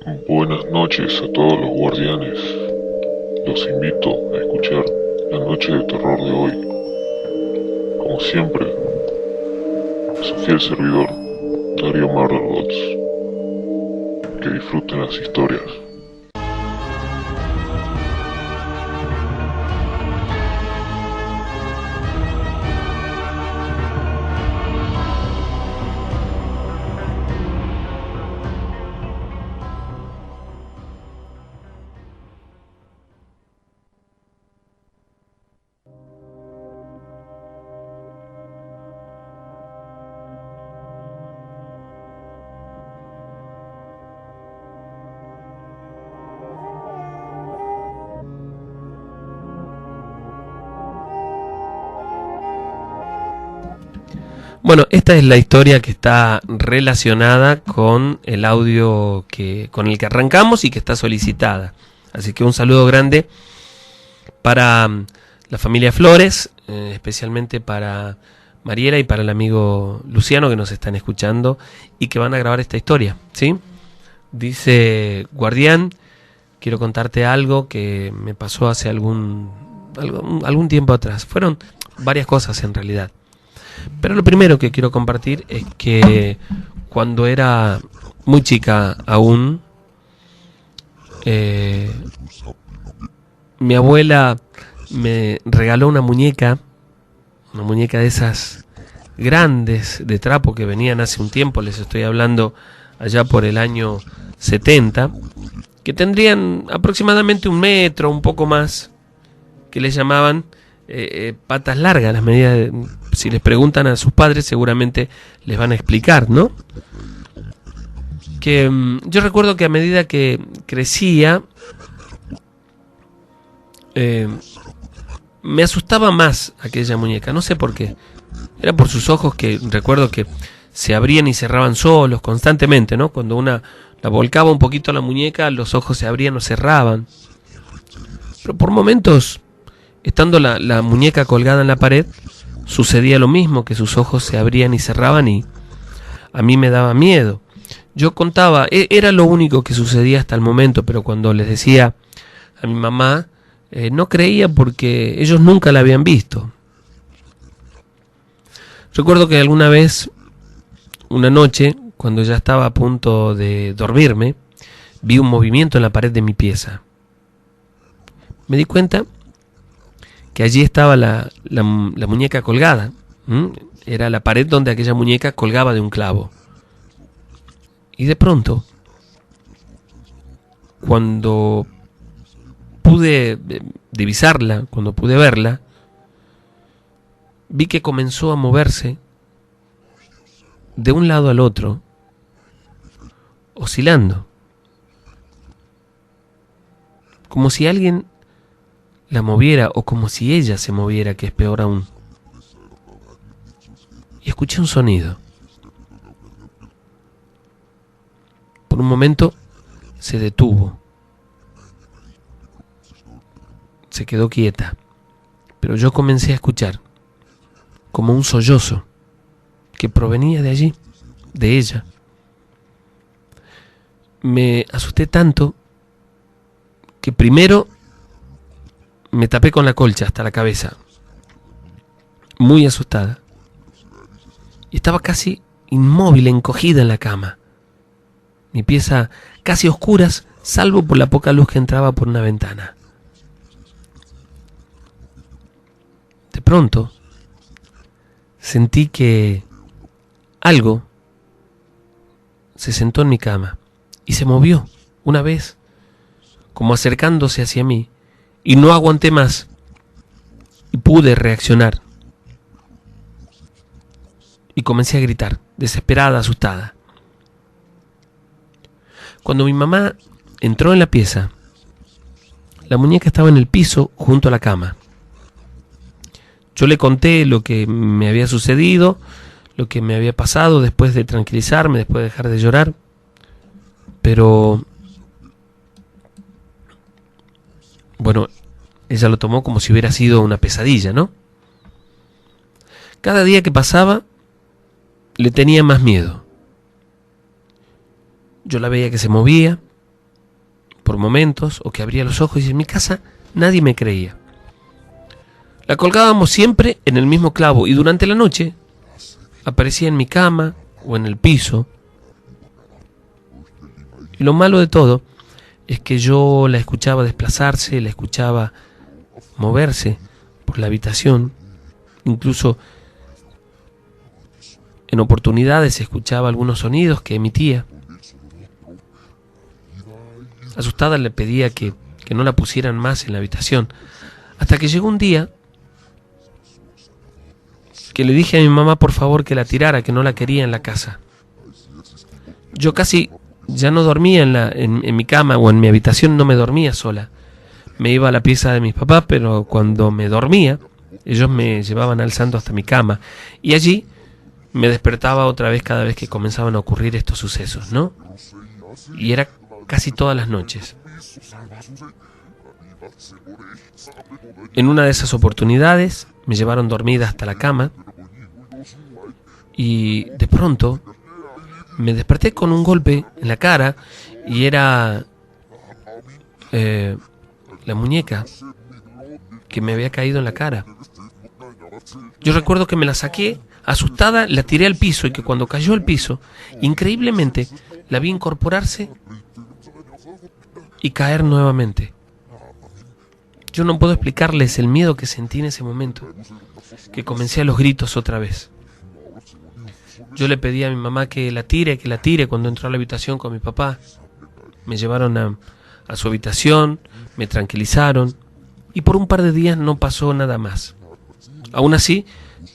Buenas noches a todos los guardianes. Los invito a escuchar La Noche de Terror de hoy. Como siempre, su fiel servidor, Darío Marderdots. Que disfruten las historias. Bueno, esta es la historia que está relacionada con el audio con el que arrancamos y que está solicitada. Así que un saludo grande para la familia Flores, especialmente para Mariela y para el amigo Luciano que nos están escuchando y que van a grabar esta historia, ¿sí? Dice: Guardián, quiero contarte algo que me pasó hace algún tiempo atrás. Fueron varias cosas en realidad. Pero lo primero que quiero compartir es que cuando era muy chica aún, mi abuela me regaló una muñeca de esas grandes de trapo que venían hace un tiempo, les estoy hablando allá por el año 70, que tendrían aproximadamente 1 metro, un poco más, que le llamaban patas largas. Las medidas, si les preguntan a sus padres seguramente les van a explicar, ¿no? Que yo recuerdo que a medida que crecía me asustaba más aquella muñeca, no sé por qué. Era por sus ojos, que recuerdo que se abrían y cerraban solos constantemente, ¿no? Cuando una la volcaba un poquito a la muñeca, los ojos se abrían o cerraban. Pero por momentos, estando la muñeca colgada en la pared, sucedía lo mismo, que sus ojos se abrían y cerraban, y a mí me daba miedo. Yo contaba, era lo único que sucedía hasta el momento, pero cuando les decía a mi mamá, no creía porque ellos nunca la habían visto. Recuerdo que alguna vez, una noche, cuando ya estaba a punto de dormirme, vi un movimiento en la pared de mi pieza. Me di cuenta que allí estaba la muñeca colgada. Era la pared donde aquella muñeca colgaba de un clavo. Y de pronto, cuando pude divisarla, cuando pude verla, vi que comenzó a moverse de un lado al otro, oscilando, como si alguien la moviera, o como si ella se moviera, que es peor aún. Y escuché un sonido. Por un momento se detuvo, se quedó quieta, pero yo comencé a escuchar como un sollozo que provenía de allí, de ella. Me asusté tanto que primero me tapé con la colcha hasta la cabeza, muy asustada, y estaba casi inmóvil, encogida en la cama, mi pieza casi a oscuras, salvo por la poca luz que entraba por una ventana. De pronto sentí que algo se sentó en mi cama y se movió una vez, como acercándose hacia mí, y no aguanté más y pude reaccionar. Y comencé a gritar, desesperada, asustada. Cuando mi mamá entró en la pieza, la muñeca estaba en el piso junto a la cama. Yo le conté lo que me había sucedido, lo que me había pasado, después de tranquilizarme, después de dejar de llorar. Pero bueno, ella lo tomó como si hubiera sido una pesadilla, ¿no? Cada día que pasaba, le tenía más miedo. Yo la veía que se movía, por momentos, o que abría los ojos, y en mi casa nadie me creía. La colgábamos siempre en el mismo clavo, y durante la noche aparecía en mi cama o en el piso. Y lo malo de todo es que yo la escuchaba desplazarse, la escuchaba moverse por la habitación. Incluso en oportunidades escuchaba algunos sonidos que emitía. Asustada le pedía que no la pusieran más en la habitación, hasta que llegó un día que le dije a mi mamá por favor que la tirara, que no la quería en la casa. Yo casi ya no dormía en mi cama o en mi habitación, no me dormía sola. Me iba a la pieza de mis papás, pero cuando me dormía, ellos me llevaban alzando hasta mi cama. Y allí me despertaba otra vez cada vez que comenzaban a ocurrir estos sucesos, ¿no? Y era casi todas las noches. En una de esas oportunidades me llevaron dormida hasta la cama y de pronto me desperté con un golpe en la cara y era la muñeca que me había caído en la cara. Yo recuerdo que me la saqué, asustada, la tiré al piso y que cuando cayó al piso, increíblemente, la vi incorporarse y caer nuevamente. Yo no puedo explicarles el miedo que sentí en ese momento, que comencé a los gritos otra vez. Yo le pedí a mi mamá que la tire cuando entró a la habitación con mi papá. Me llevaron a su habitación, me tranquilizaron y por un par de días no pasó nada más. Aún así,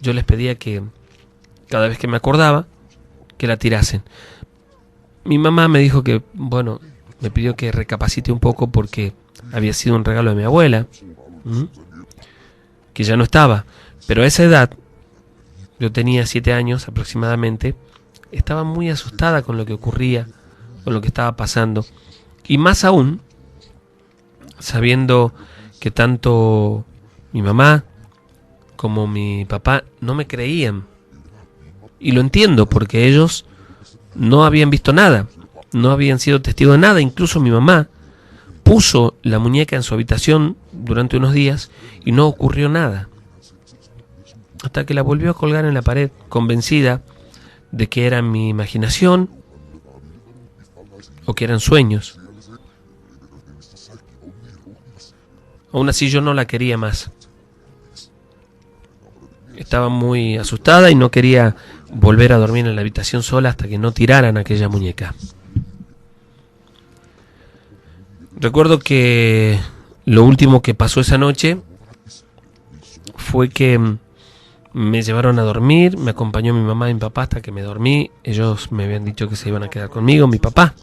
yo les pedía que cada vez que me acordaba, que la tirasen. Mi mamá me dijo que, bueno, me pidió que recapacite un poco porque había sido un regalo de mi abuela, que ya no estaba, pero a esa edad, yo tenía 7 años aproximadamente, estaba muy asustada con lo que ocurría, con lo que estaba pasando, y más aún, sabiendo que tanto mi mamá como mi papá no me creían, y lo entiendo porque ellos no habían visto nada, no habían sido testigos de nada. Incluso mi mamá puso la muñeca en su habitación durante unos días y no ocurrió nada, hasta que la volvió a colgar en la pared, convencida de que era mi imaginación o que eran sueños. Aún así yo no la quería más. Estaba muy asustada y no quería volver a dormir en la habitación sola hasta que no tiraran aquella muñeca. Recuerdo que lo último que pasó esa noche fue que me llevaron a dormir, me acompañó mi mamá y mi papá hasta que me dormí. Ellos me habían dicho que se iban a quedar conmigo, mi papá.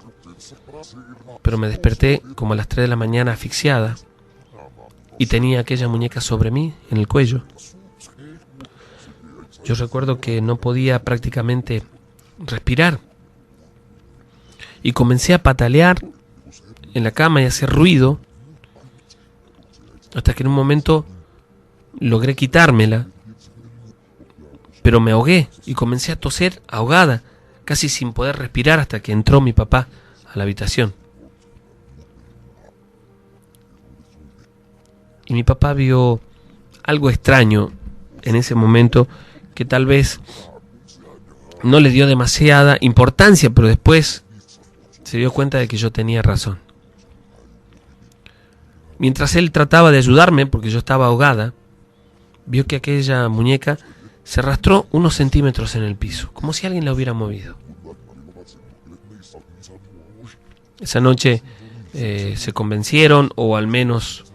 Pero me desperté como a las 3 de la mañana asfixiada y tenía aquella muñeca sobre mí, en el cuello. Yo recuerdo que no podía prácticamente respirar y comencé a patalear en la cama y a hacer ruido hasta que en un momento logré quitármela, pero me ahogué y comencé a toser ahogada, casi sin poder respirar, hasta que entró mi papá a la habitación. Y mi papá vio algo extraño en ese momento que tal vez no le dio demasiada importancia, pero después se dio cuenta de que yo tenía razón. Mientras él trataba de ayudarme, porque yo estaba ahogada, vio que aquella muñeca se arrastró unos centímetros en el piso, como si alguien la hubiera movido. Esa noche se convencieron, o al menos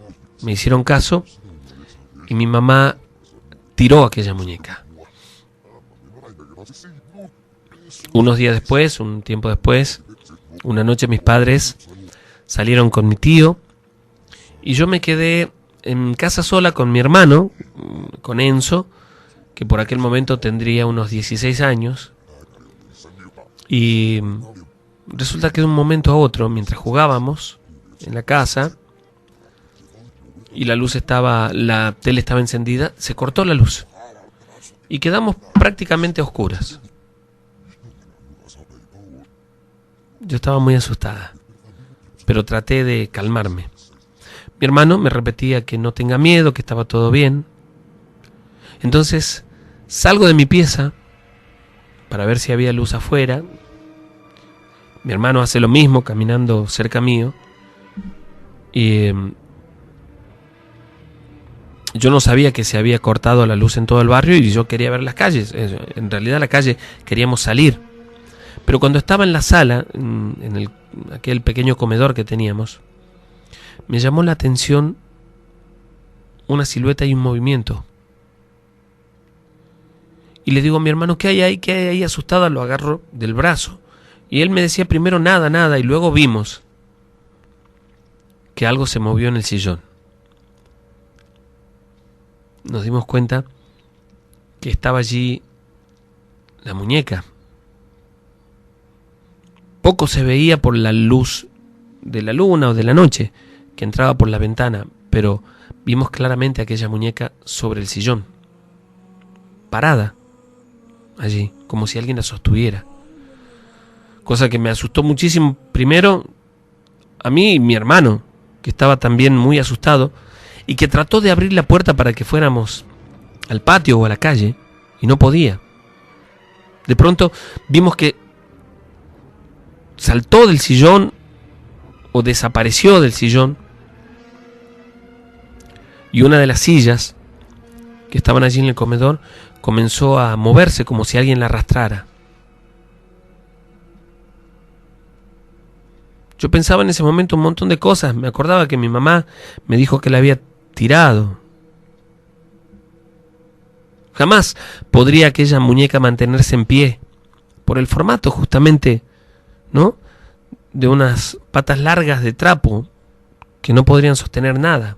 me hicieron caso, y mi mamá tiró aquella muñeca. Unos días después, un tiempo después, una noche mis padres salieron con mi tío y yo me quedé en casa sola con mi hermano, con Enzo, que por aquel momento tendría unos 16 años. Y resulta que de un momento a otro, mientras jugábamos en la casa y la tele estaba encendida, se cortó la luz y quedamos prácticamente a oscuras. Yo estaba muy asustada. pero traté de calmarme. Mi hermano me repetía que no tenga miedo, que estaba todo bien. Entonces salgo de mi pieza para ver si había luz afuera. Mi hermano hace lo mismo, caminando cerca mío. Y yo no sabía que se había cortado la luz en todo el barrio y yo quería ver las calles. En realidad la calle queríamos salir. Pero cuando estaba en la sala, en aquel pequeño comedor que teníamos, me llamó la atención una silueta y un movimiento. Y le digo a mi hermano, ¿qué hay ahí? ¿Qué hay ahí? Asustada lo agarro del brazo. Y él me decía primero nada, nada, y luego vimos que algo se movió en el sillón. Nos dimos cuenta que estaba allí la muñeca. Poco se veía por la luz de la luna o de la noche que entraba por la ventana, pero vimos claramente aquella muñeca sobre el sillón, parada allí, como si alguien la sostuviera. Cosa que me asustó muchísimo, primero a mí y mi hermano, que estaba también muy asustado, y que trató de abrir la puerta para que fuéramos al patio o a la calle, y no podía. De pronto vimos que saltó del sillón o desapareció del sillón, y una de las sillas que estaban allí en el comedor comenzó a moverse como si alguien la arrastrara. Yo pensaba en ese momento un montón de cosas. Me acordaba que mi mamá me dijo que la había tirado. Jamás podría aquella muñeca mantenerse en pie por el formato justamente, ¿no?, de unas patas largas de trapo que no podrían sostener nada.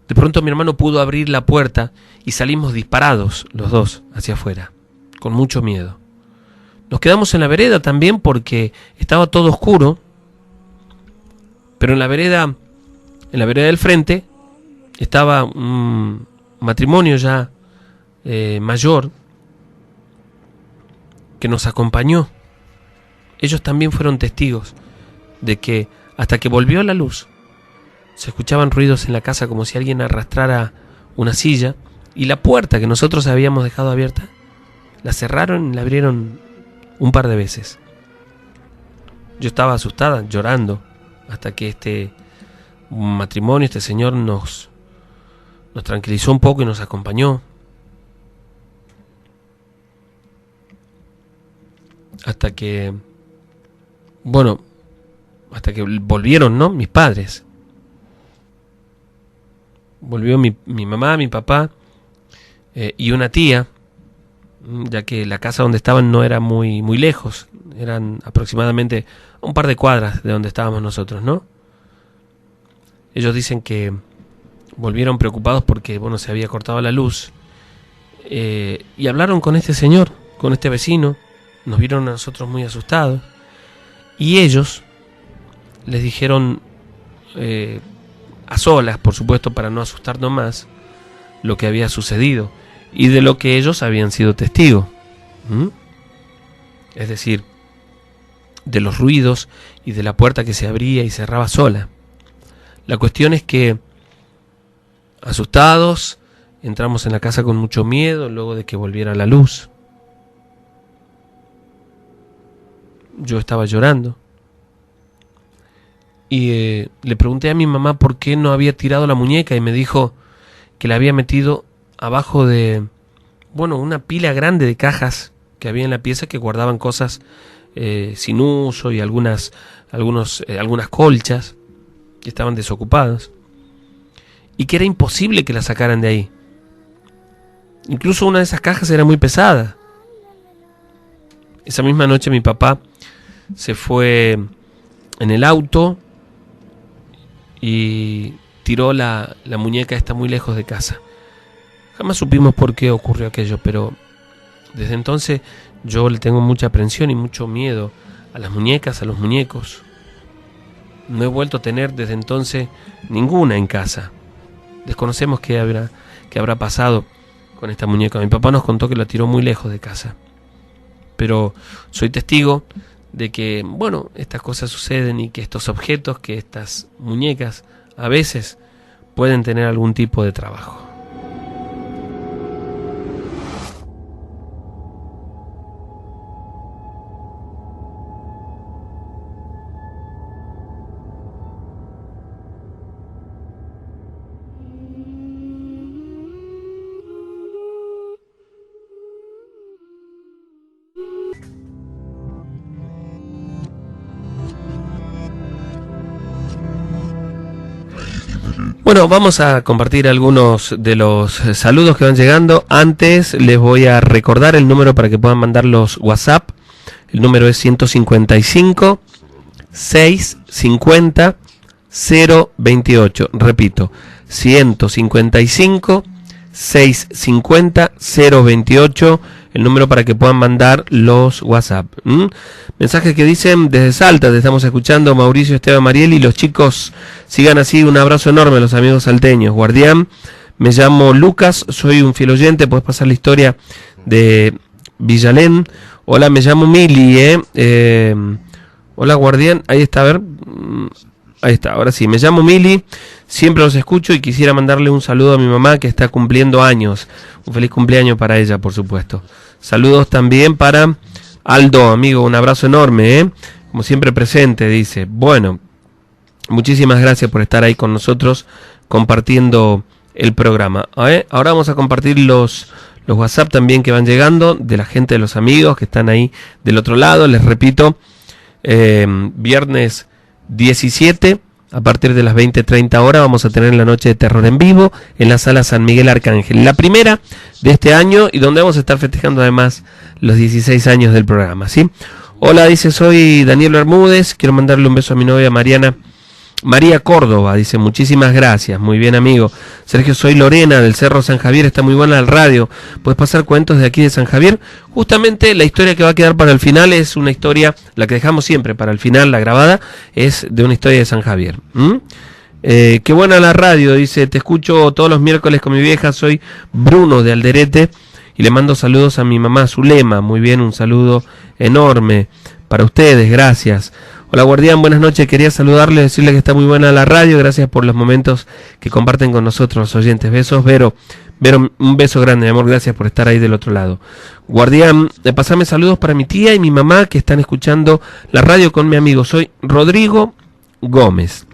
De pronto mi hermano pudo abrir la puerta y salimos disparados los dos hacia afuera, con mucho miedo. Nos quedamos en la vereda también porque estaba todo oscuro, pero en la vereda del frente estaba un matrimonio ya mayor que nos acompañó. Ellos también fueron testigos de que hasta que volvió la luz se escuchaban ruidos en la casa como si alguien arrastrara una silla, y la puerta que nosotros habíamos dejado abierta la cerraron y la abrieron un par de veces. Yo estaba asustada, llorando, hasta que este matrimonio, este señor nos tranquilizó un poco y nos acompañó. Hasta que volvieron, ¿no?, mis padres. Volvió mi mamá, mi papá y una tía, ya que la casa donde estaban no era muy lejos, eran aproximadamente un par de cuadras de donde estábamos nosotros, ¿no? Ellos dicen que volvieron preocupados porque, se había cortado la luz, y hablaron con este señor, con este vecino, nos vieron a nosotros muy asustados, y ellos les dijeron, a solas, por supuesto, para no asustarnos más, lo que había sucedido y de lo que ellos habían sido testigos. Es decir, de los ruidos y de la puerta que se abría y cerraba sola. La cuestión es que, asustados, entramos en la casa con mucho miedo luego de que volviera la luz. Yo estaba llorando. Y le pregunté a mi mamá por qué no había tirado la muñeca y me dijo que la había metido abajo de, una pila grande de cajas que había en la pieza que guardaban cosas sin uso y algunas colchas que estaban desocupadas y que era imposible que la sacaran de ahí. Incluso una de esas cajas era muy pesada. Esa misma noche mi papá se fue en el auto y tiró la muñeca esta muy lejos de casa. Jamás supimos por qué ocurrió aquello, pero desde entonces yo le tengo mucha aprensión y mucho miedo a las muñecas, a los muñecos. No he vuelto a tener desde entonces ninguna en casa. Desconocemos qué habrá pasado con esta muñeca. Mi papá nos contó que la tiró muy lejos de casa, pero soy testigo de que, bueno, estas cosas suceden y que estos objetos, que estas muñecas, a veces pueden tener algún tipo de trabajo. Bueno, vamos a compartir algunos de los saludos que van llegando. Antes les voy a recordar el número para que puedan mandar los WhatsApp. El número es 155 650 028. Repito, 155 650 028. El número para que puedan mandar los WhatsApp. Mensajes que dicen: desde Salta te estamos escuchando, Mauricio, Esteban, Mariel, y los chicos sigan así. Un abrazo enorme a los amigos salteños. Guardián, me llamo Lucas, soy un fiel oyente. Puedes pasar la historia de Villalén. Hola, me llamo Mili, hola, Guardián, ahí está, a ver. Ahí está, ahora sí, me llamo Mili, siempre los escucho y quisiera mandarle un saludo a mi mamá que está cumpliendo años. Un feliz cumpleaños para ella, por supuesto. Saludos también para Aldo, amigo, un abrazo enorme, como siempre presente, dice. Bueno, muchísimas gracias por estar ahí con nosotros compartiendo el programa. Ahora vamos a compartir los WhatsApp también que van llegando de la gente, de los amigos que están ahí del otro lado. Les repito, viernes 17, a partir de las 20:30 horas, vamos a tener la noche de terror en vivo en la sala San Miguel Arcángel, la primera de este año, y donde vamos a estar festejando además los 16 años del programa, ¿sí? Hola, dice, soy Daniel Bermúdez, quiero mandarle un beso a mi novia María Córdoba, dice, muchísimas gracias, muy bien, amigo. Sergio, soy Lorena del Cerro San Javier, está muy buena el radio, puedes pasar cuentos de aquí de San Javier. Justamente la historia que va a quedar para el final es una historia, la que dejamos siempre para el final, la grabada, es de una historia de San Javier. Qué buena la radio, dice, te escucho todos los miércoles con mi vieja, soy Bruno de Alderete, y le mando saludos a mi mamá Zulema. Muy bien, un saludo enorme para ustedes, gracias. Hola, Guardián, buenas noches, quería saludarle, decirle que está muy buena la radio, gracias por los momentos que comparten con nosotros los oyentes. Besos, Vero, un beso grande, mi amor, gracias por estar ahí del otro lado. Guardián, pasame saludos para mi tía y mi mamá que están escuchando la radio con mi amigo, soy Rodrigo Gómez.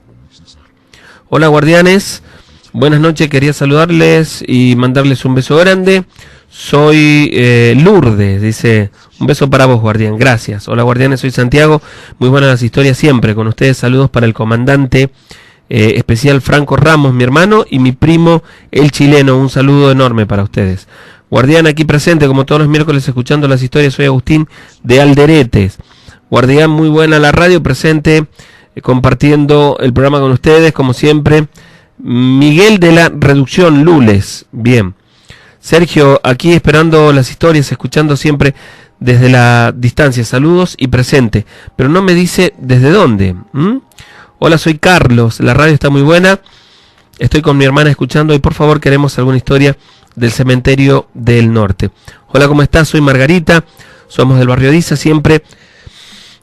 Hola, Guardianes, buenas noches, quería saludarles y mandarles un beso grande. Soy Lourdes, dice, un beso para vos, Guardián, gracias. Hola, Guardianes, soy Santiago, muy buenas las historias siempre con ustedes. Saludos para el comandante especial Franco Ramos, mi hermano, y mi primo el chileno. Un saludo enorme para ustedes. Guardián, aquí presente como todos los miércoles escuchando las historias, soy Agustín de Alderetes. Guardián, muy buena la radio, presente compartiendo el programa con ustedes como siempre. Miguel de la Reducción Lules, bien. Sergio, aquí esperando las historias, escuchando siempre desde la distancia, saludos y presente, pero no me dice desde dónde. Hola, soy Carlos, la radio está muy buena, estoy con mi hermana escuchando y por favor queremos alguna historia del cementerio del norte. Hola, ¿cómo estás? Soy Margarita, somos del barrio Diza, siempre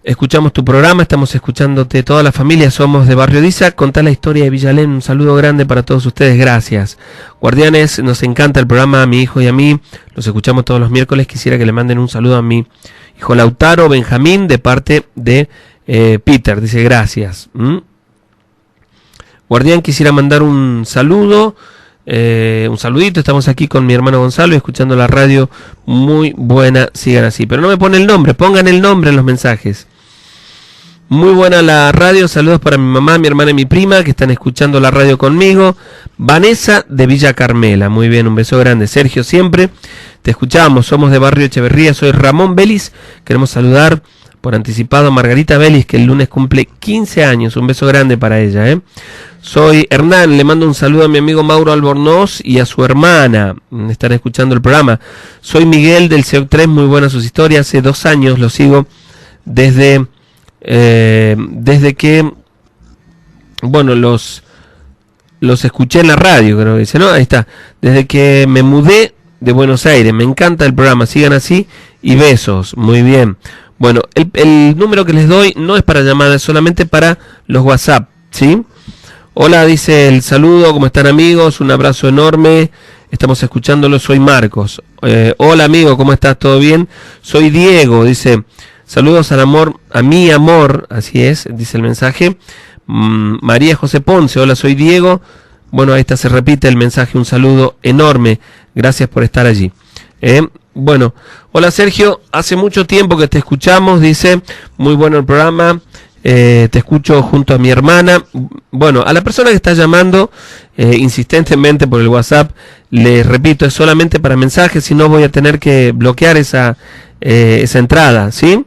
escuchamos tu programa, estamos escuchándote toda la familia, somos de Barrio Diza, contá la historia de Villalén, un saludo grande para todos ustedes, gracias. Guardianes, nos encanta el programa, a mi hijo y a mí, los escuchamos todos los miércoles, quisiera que le manden un saludo a mi hijo Lautaro Benjamín, de parte de Peter, dice gracias. Guardián, quisiera mandar un saludo, un saludito, estamos aquí con mi hermano Gonzalo escuchando la radio, muy buena, sigan así, pero no me pone el nombre, pongan el nombre en los mensajes. Muy buena la radio, saludos para mi mamá, mi hermana y mi prima que están escuchando la radio conmigo. Vanessa de Villa Carmela, muy bien, un beso grande. Sergio, siempre te escuchamos, somos de Barrio Echeverría, soy Ramón Vélez, queremos saludar por anticipado a Margarita Vélez que el lunes cumple 15 años, un beso grande para ella. Soy Hernán, le mando un saludo a mi amigo Mauro Albornoz y a su hermana, están escuchando el programa. Soy Miguel del CEOC 3, muy buenas sus historias, hace 2 años lo sigo desde que, bueno, los escuché en la radio, creo que dice, ¿no? Ahí está, desde que me mudé de Buenos Aires, me encanta el programa, sigan así y besos, muy bien. Bueno, el número que les doy no es para llamadas, es solamente para los WhatsApp, ¿sí? Hola, dice el saludo, ¿cómo están amigos? Un abrazo enorme, estamos escuchándolo, soy Marcos. Hola amigo, ¿cómo estás? ¿Todo bien? Soy Diego, dice, saludos al amor, a mi amor, así es, dice el mensaje. María José Ponce, hola, soy Diego. Bueno, ahí está, se repite el mensaje, un saludo enorme, gracias por estar allí. Bueno, hola Sergio, hace mucho tiempo que te escuchamos, dice, muy bueno el programa. Te escucho junto a mi hermana. Bueno, a la persona que está llamando insistentemente por el WhatsApp, les repito, es solamente para mensajes, si no voy a tener que bloquear esa entrada, ¿sí?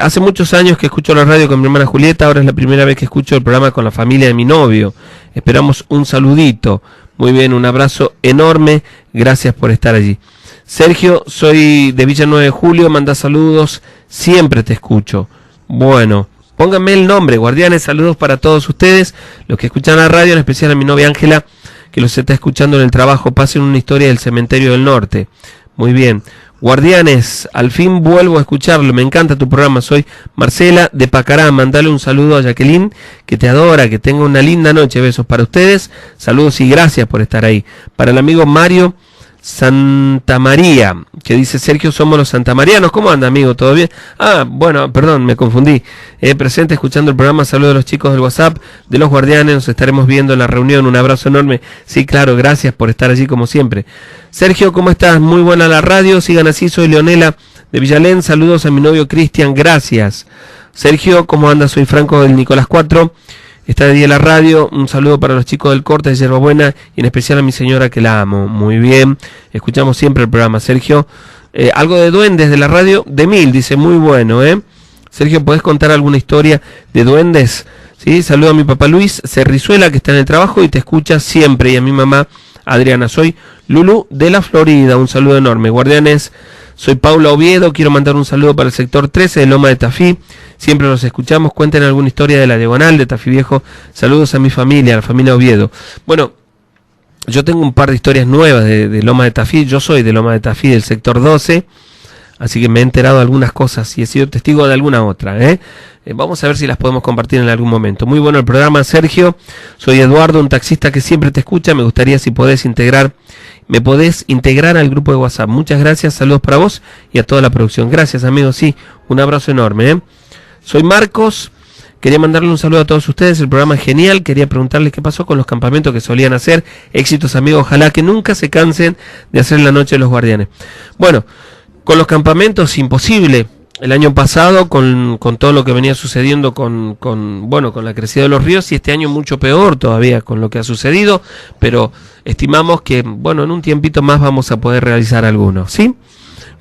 Hace muchos años que escucho la radio con mi hermana Julieta, ahora es la primera vez que escucho el programa con la familia de mi novio. Esperamos un saludito. Muy bien, un abrazo enorme, gracias por estar allí. Sergio, soy de Villa 9 de Julio, manda saludos, siempre te escucho. Bueno, pónganme el nombre, Guardianes, saludos para todos ustedes, los que escuchan la radio, en especial a mi novia Ángela, que los está escuchando en el trabajo. Pasen una historia del cementerio del norte. Muy bien. Guardianes, al fin vuelvo a escucharlo, me encanta tu programa, soy Marcela de Pacará, mandale un saludo a Jacqueline, que te adora, que tenga una linda noche, besos para ustedes, saludos y gracias por estar ahí. Para el amigo Mario Santa María, que dice, Sergio, somos los santamarianos. ¿Cómo anda, amigo? ¿Todo bien? Ah, bueno, perdón, me confundí. Presente, escuchando el programa, saludos a los chicos del WhatsApp, de los Guardianes, nos estaremos viendo en la reunión, un abrazo enorme. Sí, claro, gracias por estar allí como siempre. Sergio, ¿cómo estás? Muy buena la radio, sigan así, soy Leonela de Villalén, saludos a mi novio Cristian, gracias. Sergio, ¿cómo anda? Soy Franco del Nicolás 4. Está de día la radio, un saludo para los chicos del corte de Yerbabuena y en especial a mi señora que la amo. Muy bien, escuchamos siempre el programa, Sergio. Algo de duendes de la radio, de 1000, dice, muy bueno, Sergio, ¿podés contar alguna historia de duendes? Sí, saludo a mi papá Luis Cerrizuela, que está en el trabajo y te escucha siempre, y a mi mamá Adriana. Soy Lulu de la Florida, un saludo enorme. Guardianes, soy Paula Oviedo, quiero mandar un saludo para el sector 13 de Loma de Tafí. Siempre los escuchamos, cuenten alguna historia de la Diagonal, de Tafí Viejo. Saludos a mi familia, a la familia Oviedo. Bueno, yo tengo un par de historias nuevas de Loma de Tafí. Yo soy de Loma de Tafí, del sector 12, así que me he enterado de algunas cosas y he sido testigo de alguna otra. Vamos a ver si las podemos compartir en algún momento. Muy bueno el programa, Sergio. Soy Eduardo, un taxista que siempre te escucha. Me gustaría si me podés integrar al grupo de WhatsApp. Muchas gracias, saludos para vos y a toda la producción. Gracias, amigos, sí, un abrazo enorme. Soy Marcos, quería mandarle un saludo a todos ustedes, el programa es genial, quería preguntarles qué pasó con los campamentos que solían hacer. Éxitos, amigos, ojalá que nunca se cansen de hacer la noche de los Guardianes. Bueno, con los campamentos imposible. El año pasado, con todo lo que venía sucediendo con la crecida de los ríos, y este año mucho peor todavía con lo que ha sucedido, pero estimamos que, bueno, en un tiempito más vamos a poder realizar algunos, ¿sí?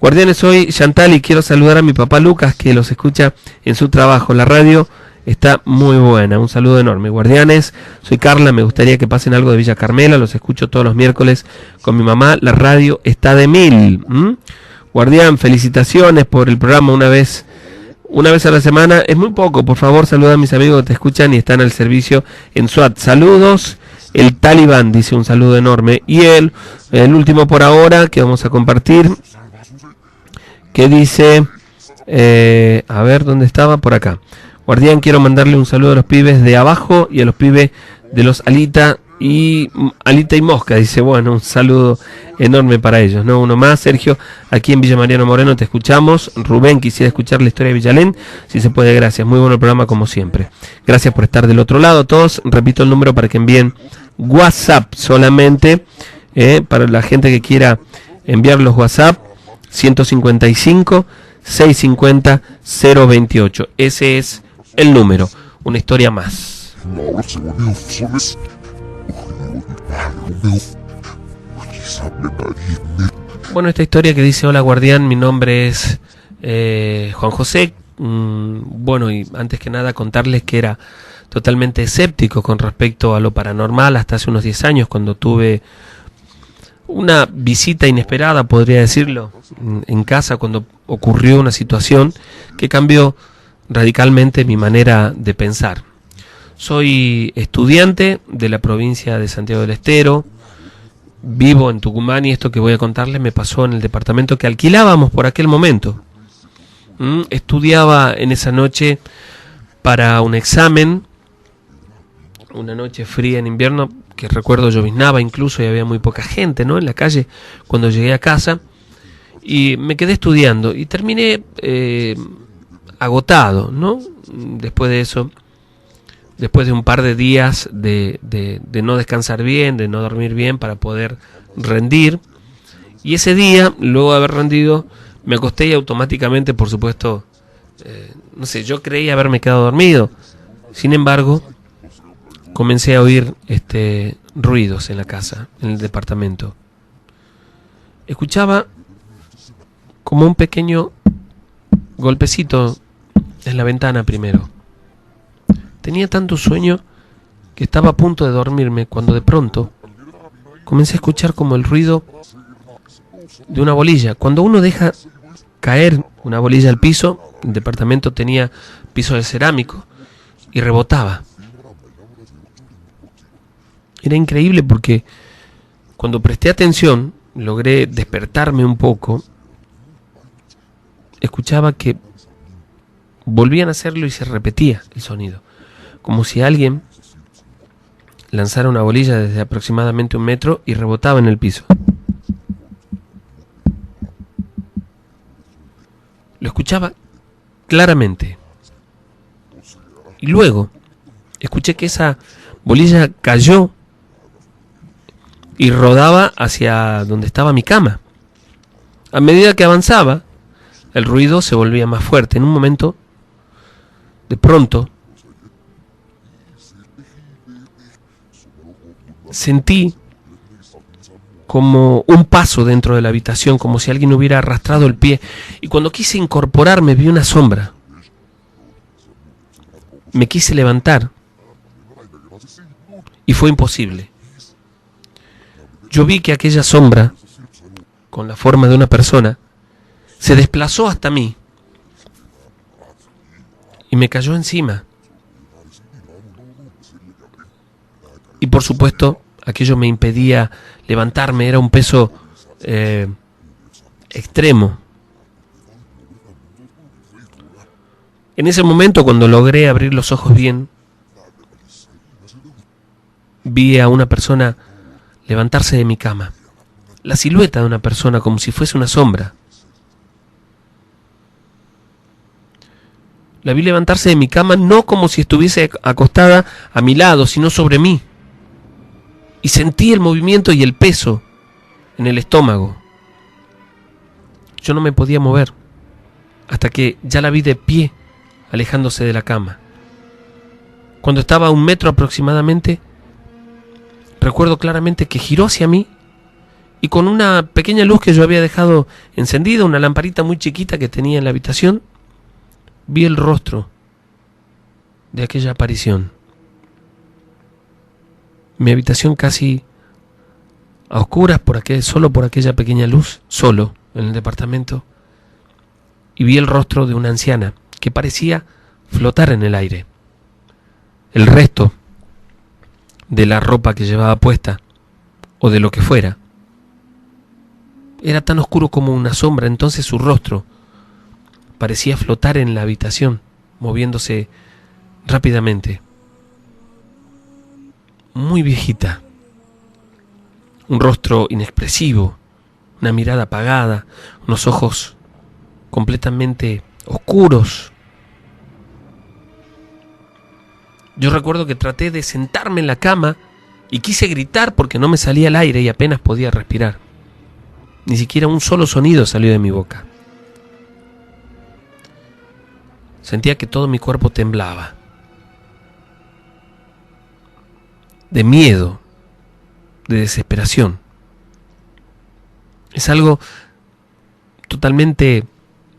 Guardianes, soy Chantal y quiero saludar a mi papá Lucas, que los escucha en su trabajo. La radio está muy buena, un saludo enorme. Guardianes, soy Carla, me gustaría que pasen algo de Villa Carmela, los escucho todos los miércoles con mi mamá, la radio está de 1000. Guardián, felicitaciones por el programa una vez a la semana, es muy poco, por favor saluda a mis amigos que te escuchan y están al servicio en SWAT. Saludos, el Talibán dice un saludo enorme. Y el último por ahora que vamos a compartir, que dice, a ver dónde estaba, por acá. Guardián, quiero mandarle un saludo a los pibes de abajo y a los pibes de los Alita y Mosca, dice, bueno, un saludo enorme para ellos, ¿no? Uno más, Sergio, aquí en Villa Mariano Moreno te escuchamos. Rubén, quisiera escuchar la historia de Villalén, si se puede, gracias, muy bueno el programa como siempre. Gracias por estar del otro lado, todos, repito el número para que envíen WhatsApp solamente, para la gente que quiera enviar los WhatsApp, 155 650 028, ese es el número, una historia más. Bueno, esta historia que dice, hola Guardián, mi nombre es Juan José. Bueno, y antes que nada contarles que era totalmente escéptico con respecto a lo paranormal hasta hace unos 10 años, cuando tuve una visita inesperada, podría decirlo, en casa, cuando ocurrió una situación que cambió radicalmente mi manera de pensar. Soy estudiante de la provincia de Santiago del Estero, vivo en Tucumán y esto que voy a contarles me pasó en el departamento que alquilábamos por aquel momento. Estudiaba en esa noche para un examen, una noche fría en invierno, que recuerdo lloviznaba incluso y había muy poca gente, ¿no?, en la calle cuando llegué a casa, y me quedé estudiando y terminé agotado, ¿no? Después de eso, después de un par de días de no descansar bien, de no dormir bien para poder rendir. Y ese día, luego de haber rendido, me acosté y automáticamente, por supuesto, no sé, yo creí haberme quedado dormido. Sin embargo, comencé a oír ruidos en la casa, en el departamento. Escuchaba como un pequeño golpecito en la ventana primero. Tenía tanto sueño que estaba a punto de dormirme cuando de pronto comencé a escuchar como el ruido de una bolilla. Cuando uno deja caer una bolilla al piso, el departamento tenía piso de cerámico y rebotaba. Era increíble porque cuando presté atención, logré despertarme un poco, escuchaba que volvían a hacerlo y se repetía el sonido, como si alguien lanzara una bolilla desde aproximadamente 1 metro y rebotaba en el piso. Lo escuchaba claramente. Y luego escuché que esa bolilla cayó y rodaba hacia donde estaba mi cama. A medida que avanzaba, el ruido se volvía más fuerte. En un momento, de pronto, sentí como un paso dentro de la habitación, como si alguien hubiera arrastrado el pie. Y cuando quise incorporarme, vi una sombra. Me quise levantar y fue imposible. Yo vi que aquella sombra, con la forma de una persona, se desplazó hasta mí y me cayó encima. Y por supuesto, aquello me impedía levantarme, era un peso extremo. En ese momento, cuando logré abrir los ojos bien, vi a una persona levantarse de mi cama. La silueta de una persona, como si fuese una sombra. La vi levantarse de mi cama, no como si estuviese acostada a mi lado, sino sobre mí. Y sentí el movimiento y el peso en el estómago. Yo no me podía mover hasta que ya la vi de pie, alejándose de la cama. Cuando estaba a 1 metro aproximadamente, recuerdo claramente que giró hacia mí y con una pequeña luz que yo había dejado encendida, una lamparita muy chiquita que tenía en la habitación, vi el rostro de aquella aparición. Mi habitación casi a oscuras solo por aquella pequeña luz, solo en el departamento, y vi el rostro de una anciana que parecía flotar en el aire. El resto de la ropa que llevaba puesta, o de lo que fuera, era tan oscuro como una sombra. Entonces su rostro parecía flotar en la habitación, moviéndose rápidamente. Muy viejita, un rostro inexpresivo, una mirada apagada, unos ojos completamente oscuros. Yo recuerdo que traté de sentarme en la cama y quise gritar porque no me salía el aire y apenas podía respirar. Ni siquiera un solo sonido salió de mi boca. Sentía que todo mi cuerpo temblaba. De miedo, de desesperación. Es algo totalmente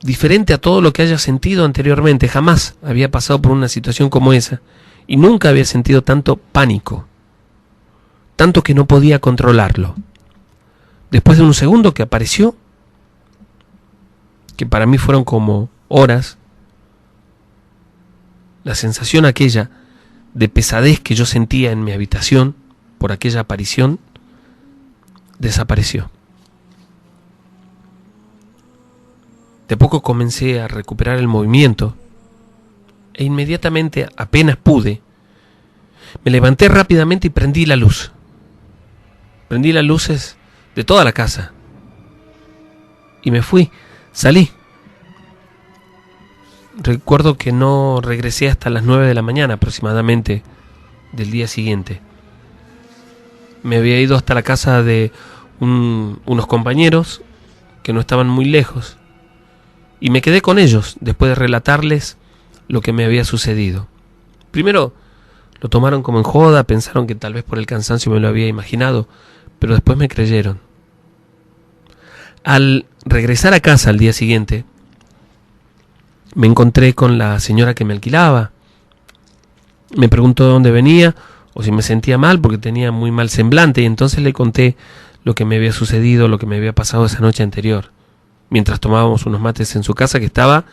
diferente a todo lo que haya sentido anteriormente. Jamás había pasado por una situación como esa y nunca había sentido tanto pánico, tanto que no podía controlarlo. Después de un segundo que apareció, que para mí fueron como horas, la sensación aquella de pesadez que yo sentía en mi habitación por aquella aparición desapareció. De poco comencé a recuperar el movimiento e inmediatamente, apenas pude, me levanté rápidamente y prendí la luz. Prendí las luces de toda la casa y me fui, salí. Recuerdo que no regresé hasta las 9 de la mañana aproximadamente del día siguiente. Me había ido hasta la casa de unos compañeros que no estaban muy lejos y me quedé con ellos después de relatarles lo que me había sucedido. Primero lo tomaron como en joda, pensaron que tal vez por el cansancio me lo había imaginado, pero después me creyeron. Al regresar a casa al día siguiente, me encontré con la señora que me alquilaba. Me preguntó de dónde venía o si me sentía mal porque tenía muy mal semblante, y entonces le conté lo que me había sucedido, lo que me había pasado esa noche anterior, mientras tomábamos unos mates en su casa que estaba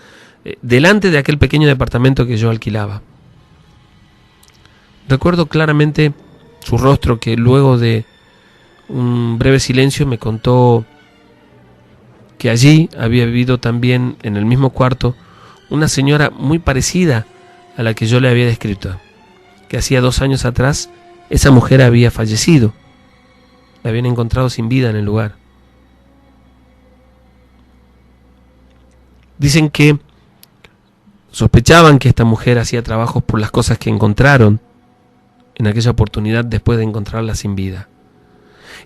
delante de aquel pequeño departamento que yo alquilaba. Recuerdo claramente su rostro, que luego de un breve silencio me contó que allí había vivido también, en el mismo cuarto, una señora muy parecida a la que yo le había descrito, que hacía 2 años atrás esa mujer había fallecido. La habían encontrado sin vida en el lugar. Dicen que sospechaban que esta mujer hacía trabajos por las cosas que encontraron en aquella oportunidad después de encontrarla sin vida.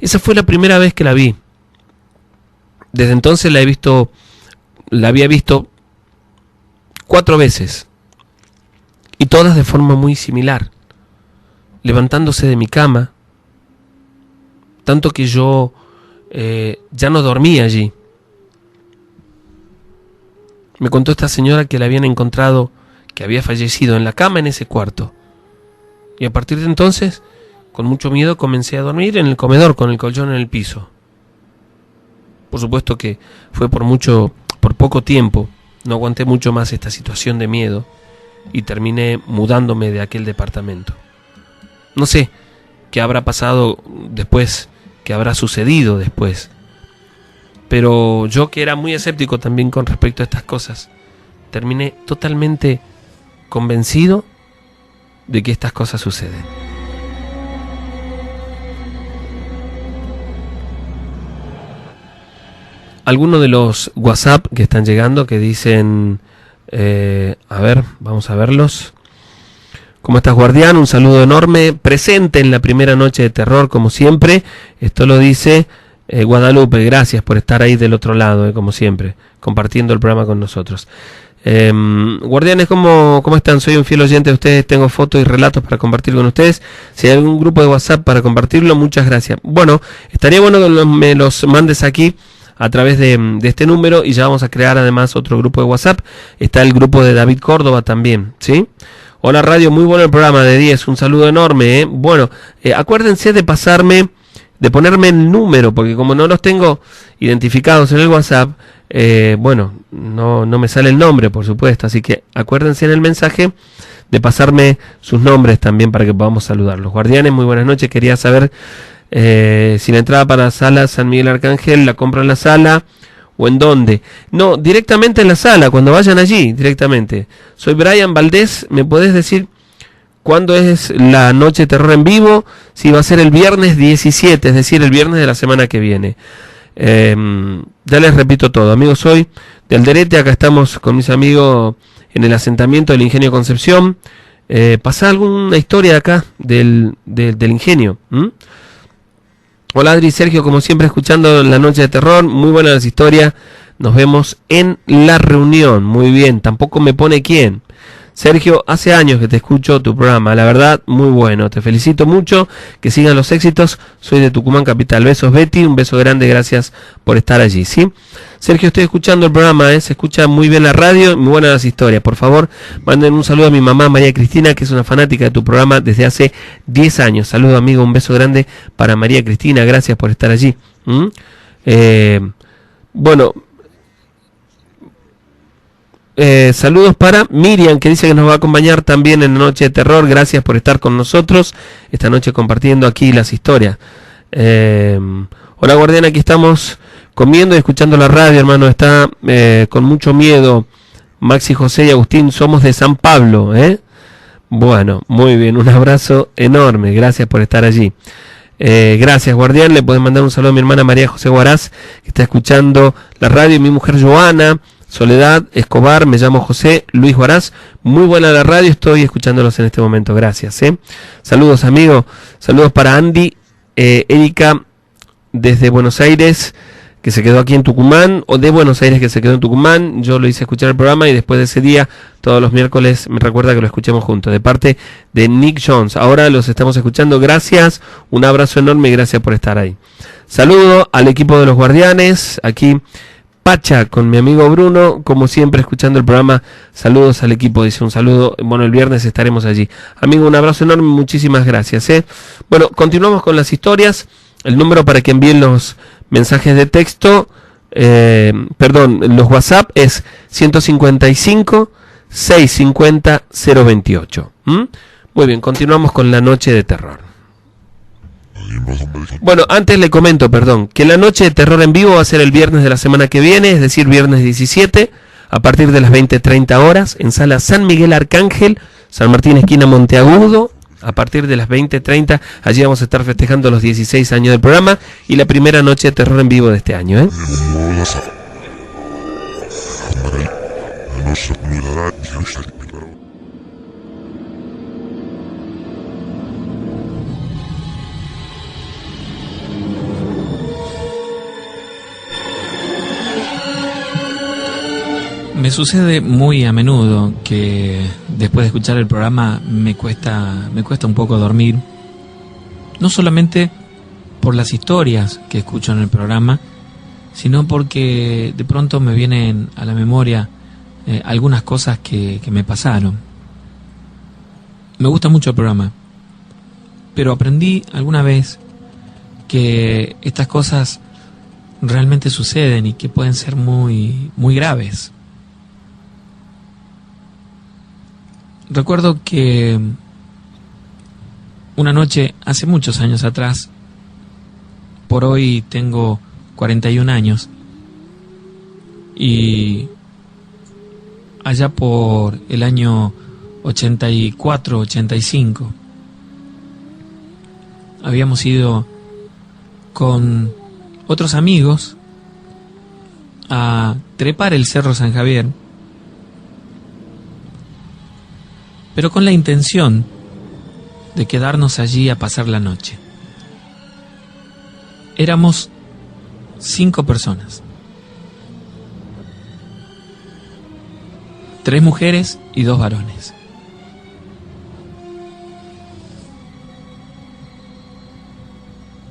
Esa fue la primera vez que la vi. Desde entonces la había visto 4 veces, y todas de forma muy similar, levantándose de mi cama, tanto que yo ya no dormía allí. Me contó esta señora que la habían encontrado, que había fallecido en la cama en ese cuarto, y a partir de entonces, con mucho miedo, comencé a dormir en el comedor con el colchón en el piso. Por supuesto que fue por poco tiempo. No aguanté mucho más esta situación de miedo y terminé mudándome de aquel departamento. No sé qué habrá pasado después, qué habrá sucedido después, pero yo, que era muy escéptico también con respecto a estas cosas, terminé totalmente convencido de que estas cosas suceden. Algunos de los WhatsApp que están llegando, que dicen, a ver, vamos a verlos. ¿Cómo estás, Guardián? Un saludo enorme, presente en la primera noche de terror, como siempre. Esto lo dice Guadalupe, gracias por estar ahí del otro lado, como siempre, compartiendo el programa con nosotros. Guardianes, ¿cómo están? Soy un fiel oyente de ustedes, tengo fotos y relatos para compartir con ustedes. Si hay algún grupo de WhatsApp para compartirlo, muchas gracias. Bueno, estaría bueno que me los mandes aquí a través de este número, y ya vamos a crear además otro grupo de WhatsApp. Está el grupo de David Córdoba también, ¿sí? Hola radio, muy bueno el programa, de 10, un saludo enorme, ¿eh? Bueno, acuérdense de ponerme el número, porque como no los tengo identificados en el WhatsApp, bueno, no me sale el nombre, por supuesto, así que acuérdense en el mensaje de pasarme sus nombres también para que podamos saludarlos. Guardianes, muy buenas noches, quería saber si la entrada para la sala San Miguel Arcángel la compran en la sala o en dónde. No, directamente en la sala, cuando vayan allí, directamente. Soy Brian Valdés, ¿me podés decir cuándo es la noche de terror en vivo? Si va a ser el viernes 17, es decir, el viernes de la semana que viene. Ya les repito todo, amigos, soy de Alderete, acá estamos con mis amigos en el asentamiento del Ingenio Concepción. ¿Pasa alguna historia de acá del ingenio? Hola Adri, Sergio, como siempre escuchando la noche de terror, muy buenas las historias, nos vemos en la reunión, muy bien, tampoco me pone quién. Sergio, hace años que te escucho tu programa, la verdad, muy bueno, te felicito mucho, que sigan los éxitos, soy de Tucumán Capital. Besos Betty, un beso grande, gracias por estar allí, ¿sí? Sergio, estoy escuchando el programa, se escucha muy bien la radio, muy buenas las historias. Por favor, manden un saludo a mi mamá María Cristina, que es una fanática de tu programa desde hace 10 años. Saludo, amigo, un beso grande para María Cristina, gracias por estar allí. Bueno, saludos para Miriam, que dice que nos va a acompañar también en la noche de terror. Gracias por estar con nosotros esta noche compartiendo aquí las historias. Hola Guardián, aquí estamos comiendo y escuchando la radio, hermano. Está con mucho miedo. Maxi, José y Agustín, somos de San Pablo, ¿eh? Bueno, muy bien, un abrazo enorme, gracias por estar allí. Gracias, Guardián. Le pueden mandar un saludo a mi hermana María José Guaraz, que está escuchando la radio, mi mujer Joana, Soledad Escobar, me llamo José Luis Guaraz. Muy buena la radio, estoy escuchándolos en este momento, gracias. Saludos, amigo, saludos para Andy, Erika desde Buenos Aires, que se quedó aquí en Tucumán, o de Buenos Aires que se quedó en Tucumán. Yo lo hice escuchar el programa y después de ese día, todos los miércoles, me recuerda que lo escuchemos juntos, de parte de Nick Jones. Ahora los estamos escuchando, gracias, un abrazo enorme y gracias por estar ahí. Saludo al equipo de los Guardianes, aquí Pacha con mi amigo Bruno, como siempre escuchando el programa. Saludos al equipo, dice un saludo, bueno, el viernes estaremos allí. Amigo, un abrazo enorme, muchísimas gracias. Bueno, continuamos con las historias. El número para que envíen los mensajes de texto, los WhatsApp es 155 650 028. Muy bien, continuamos con la noche de terror. Bueno, antes le comento, que la noche de terror en vivo va a ser el viernes de la semana que viene, es decir, viernes 17, a partir de las 20:30 horas, en sala San Miguel Arcángel, San Martín esquina Monteagudo. A partir de las 20:30, allí vamos a estar festejando los 16 años del programa y la primera noche de terror en vivo de este año, Me sucede muy a menudo que después de escuchar el programa me cuesta un poco dormir, no solamente por las historias que escucho en el programa, sino porque de pronto me vienen a la memoria algunas cosas que me pasaron. Me gusta mucho el programa, pero aprendí alguna vez que estas cosas realmente suceden y que pueden ser muy, muy graves. Recuerdo que una noche, hace muchos años atrás, por hoy tengo 41 años, y allá por el año 84, 85, habíamos ido con otros amigos a trepar el Cerro San Javier, pero con la intención de quedarnos allí a pasar la noche. Éramos 5 personas, 3 mujeres y 2 varones.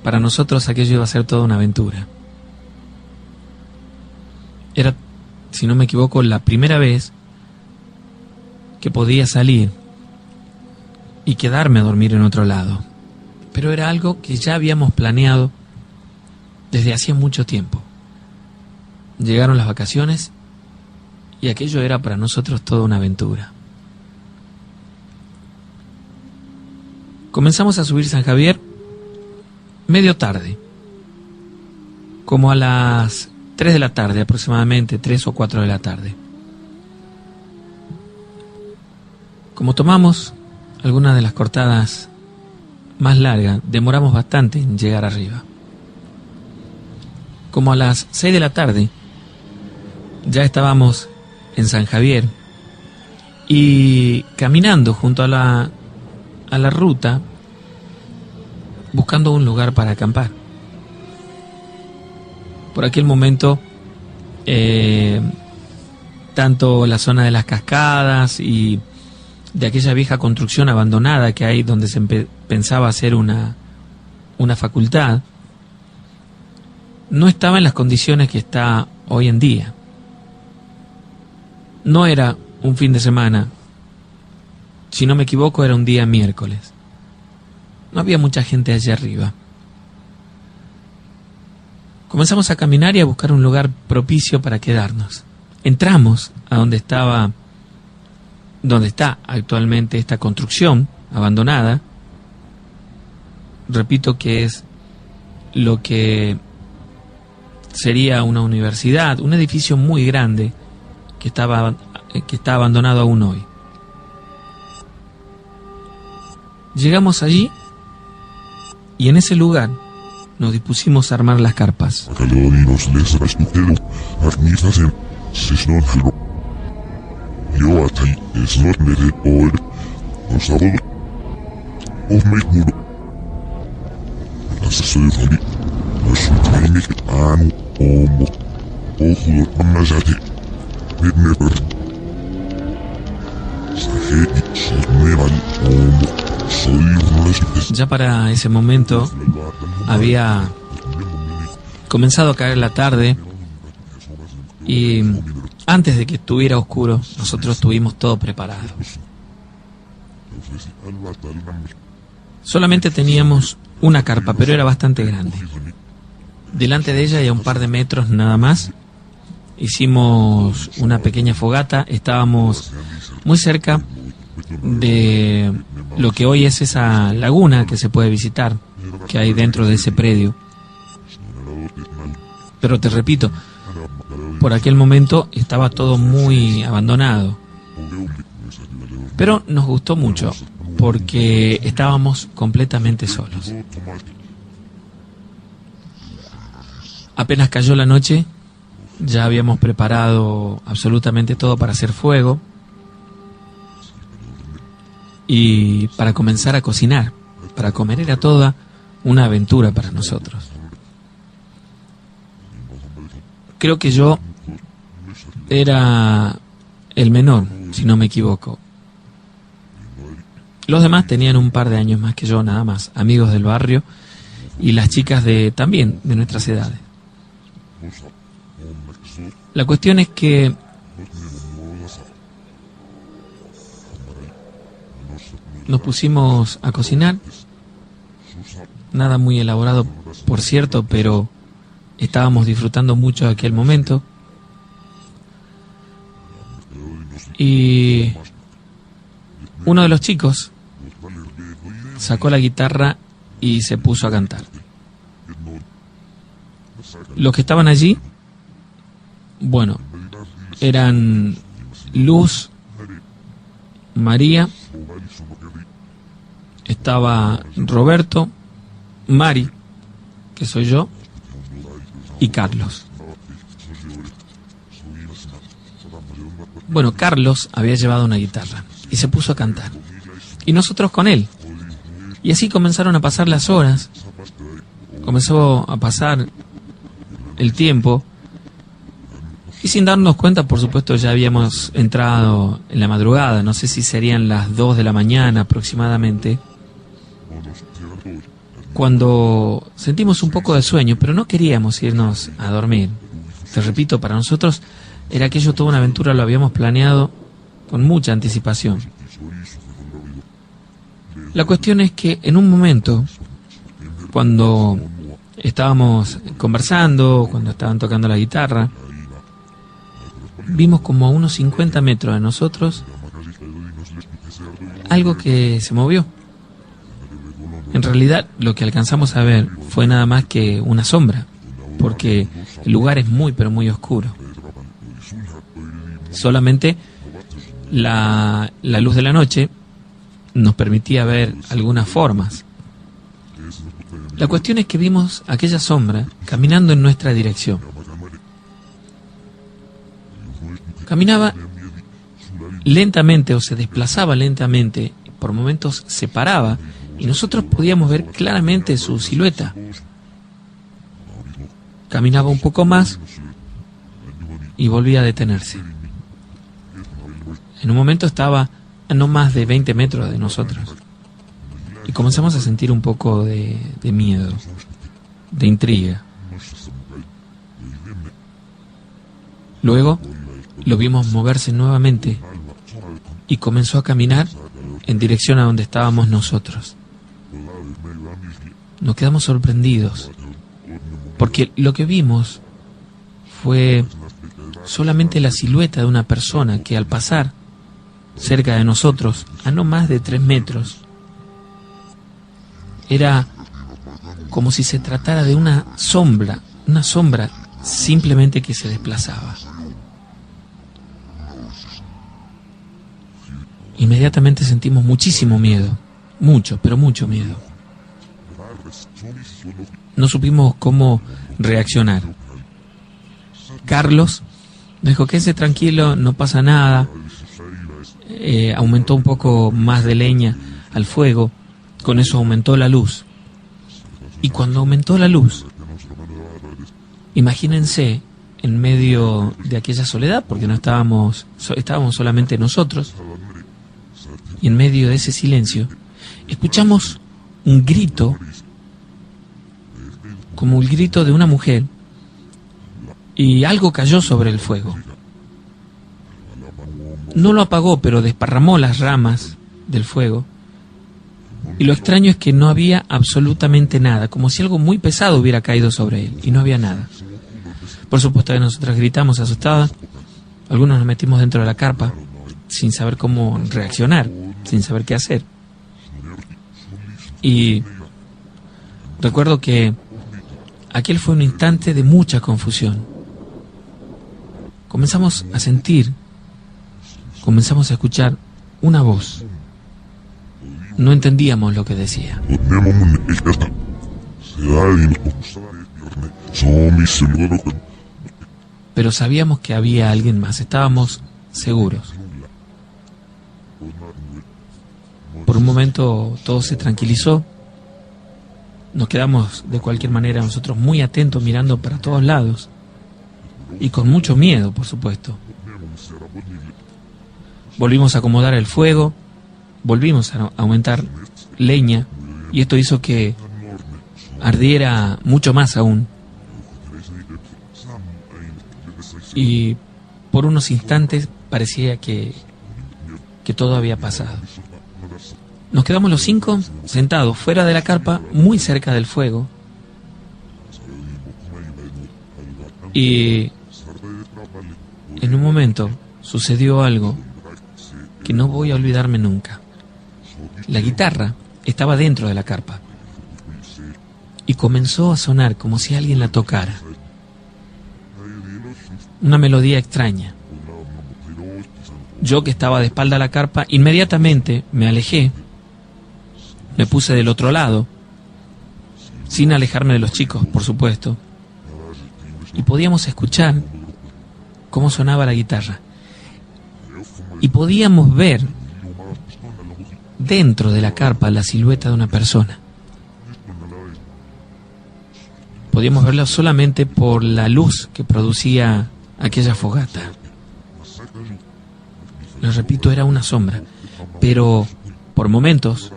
Para nosotros aquello iba a ser toda una aventura. Era, si no me equivoco, la primera vez que podía salir y quedarme a dormir en otro lado. Pero era algo que ya habíamos planeado desde hacía mucho tiempo. Llegaron las vacaciones y aquello era para nosotros toda una aventura. Comenzamos a subir San Javier medio tarde, como a las 3 de la tarde aproximadamente, 3 o 4 de la tarde. Como tomamos algunas de las cortadas más largas, demoramos bastante en llegar arriba. Como a las 6 de la tarde, ya estábamos en San Javier y caminando junto a la ruta, buscando un lugar para acampar. Por aquel momento, tanto la zona de las cascadas y de aquella vieja construcción abandonada que hay donde se pensaba hacer una facultad, no estaba en las condiciones que está hoy en día. No era un fin de semana, si no me equivoco era un día miércoles. No había mucha gente allá arriba. Comenzamos a caminar y a buscar un lugar propicio para quedarnos. Entramos a donde está actualmente esta construcción abandonada. Repito que es lo que sería una universidad, un edificio muy grande que está abandonado aún hoy. Llegamos allí y en ese lugar nos dispusimos a armar las carpas. Ya para ese momento había comenzado a caer la tarde y antes de que estuviera oscuro nosotros tuvimos todo preparado. Solamente teníamos una carpa, pero era bastante grande. Delante de ella y a un par de metros nada más hicimos una pequeña fogata. Estábamos muy cerca de lo que hoy es esa laguna que se puede visitar, que hay dentro de ese predio. Pero te repito, por aquel momento estaba todo muy abandonado. Pero nos gustó mucho porque estábamos completamente solos. Apenas cayó la noche, ya habíamos preparado absolutamente todo para hacer fuego y para comenzar a cocinar. Para comer era toda una aventura para nosotros. Creo que yo era el menor, si no me equivoco. Los demás tenían un par de años más que yo, nada más, amigos del barrio y las chicas también de nuestras edades. La cuestión es que nos pusimos a cocinar, nada muy elaborado, por cierto, pero estábamos disfrutando mucho de aquel momento. Y uno de los chicos sacó la guitarra y se puso a cantar. Los que estaban allí, bueno, eran Luz, María, estaba Roberto, Mari, que soy yo, y Carlos. Bueno, Carlos había llevado una guitarra y se puso a cantar. Y nosotros con él. Y así comenzaron a pasar las horas. Comenzó a pasar el tiempo. Y sin darnos cuenta, por supuesto, ya habíamos entrado en la madrugada. No sé si serían las 2 de la mañana aproximadamente. Cuando sentimos un poco de sueño, pero no queríamos irnos a dormir. Te repito, para nosotros era aquello toda una aventura, lo habíamos planeado con mucha anticipación. La cuestión es que en un momento, cuando estábamos conversando, cuando estaban tocando la guitarra, vimos como a unos 50 metros de nosotros algo que se movió. En realidad lo que alcanzamos a ver fue nada más que una sombra, porque el lugar es muy pero muy oscuro. Solamente la luz de la noche nos permitía ver algunas formas. La cuestión es que vimos aquella sombra caminando en nuestra dirección. Caminaba lentamente o se desplazaba lentamente, por momentos se paraba y nosotros podíamos ver claramente su silueta. Caminaba un poco más y volvía a detenerse. En un momento estaba a no más de 20 metros de nosotros y comenzamos a sentir un poco de miedo, de intriga. Luego lo vimos moverse nuevamente y comenzó a caminar en dirección a donde estábamos nosotros. Nos quedamos sorprendidos porque lo que vimos fue solamente la silueta de una persona que al pasar cerca de nosotros, a no más de 3 metros, era como si se tratara de una sombra simplemente que se desplazaba. Inmediatamente sentimos muchísimo miedo, mucho, pero mucho miedo. No supimos cómo reaccionar. Carlos nos dijo: quédese tranquilo, no pasa nada. Aumentó un poco más de leña al fuego, con eso aumentó la luz. Y cuando aumentó la luz, imagínense, en medio de aquella soledad, porque no estábamos solamente nosotros, y en medio de ese silencio, escuchamos un grito, como el grito de una mujer, y algo cayó sobre el fuego. No lo apagó, pero desparramó las ramas del fuego. Y lo extraño es que no había absolutamente nada, como si algo muy pesado hubiera caído sobre él, y no había nada. Por supuesto que nosotras gritamos asustadas, algunos nos metimos dentro de la carpa, sin saber cómo reaccionar, sin saber qué hacer. Y recuerdo que aquel fue un instante de mucha confusión. Comenzamos a sentir, comenzamos a escuchar una voz. No entendíamos lo que decía. Pero sabíamos que había alguien más, estábamos seguros. Por un momento todo se tranquilizó. Nos quedamos de cualquier manera nosotros muy atentos, mirando para todos lados. Y con mucho miedo, por supuesto. Volvimos a acomodar el fuego, volvimos a aumentar leña, y esto hizo que ardiera mucho más aún. Y por unos instantes parecía que todo había pasado. Nos quedamos los 5 sentados fuera de la carpa, muy cerca del fuego. Y en un momento sucedió algo que no voy a olvidarme nunca. La guitarra estaba dentro de la carpa y comenzó a sonar como si alguien la tocara. Una melodía extraña. Yo, que estaba de espalda a la carpa, inmediatamente me alejé. Me puse del otro lado, sin alejarme de los chicos, por supuesto. Y podíamos escuchar cómo sonaba la guitarra. Y podíamos ver dentro de la carpa la silueta de una persona. Podíamos verla solamente por la luz que producía aquella fogata. Les repito, era una sombra, pero por momentos,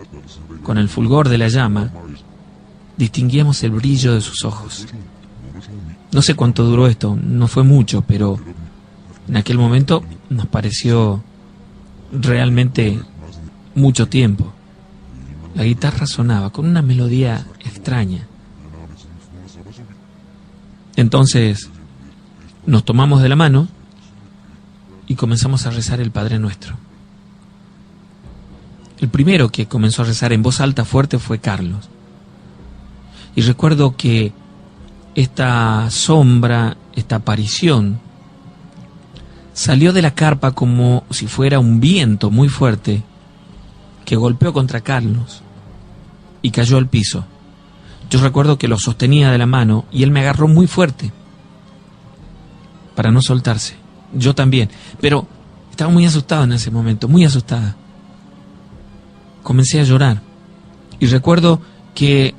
con el fulgor de la llama, distinguíamos el brillo de sus ojos. No sé cuánto duró esto, no fue mucho, pero en aquel momento nos pareció realmente mucho tiempo. La guitarra sonaba con una melodía extraña. Entonces nos tomamos de la mano y comenzamos a rezar el Padre Nuestro. El primero que comenzó a rezar en voz alta fuerte fue Carlos. Y recuerdo que esta sombra, esta aparición, salió de la carpa como si fuera un viento muy fuerte que golpeó contra Carlos y cayó al piso. Yo recuerdo que lo sostenía de la mano y él me agarró muy fuerte para no soltarse. Yo también, pero estaba muy asustado en ese momento, muy asustada. Comencé a llorar y recuerdo que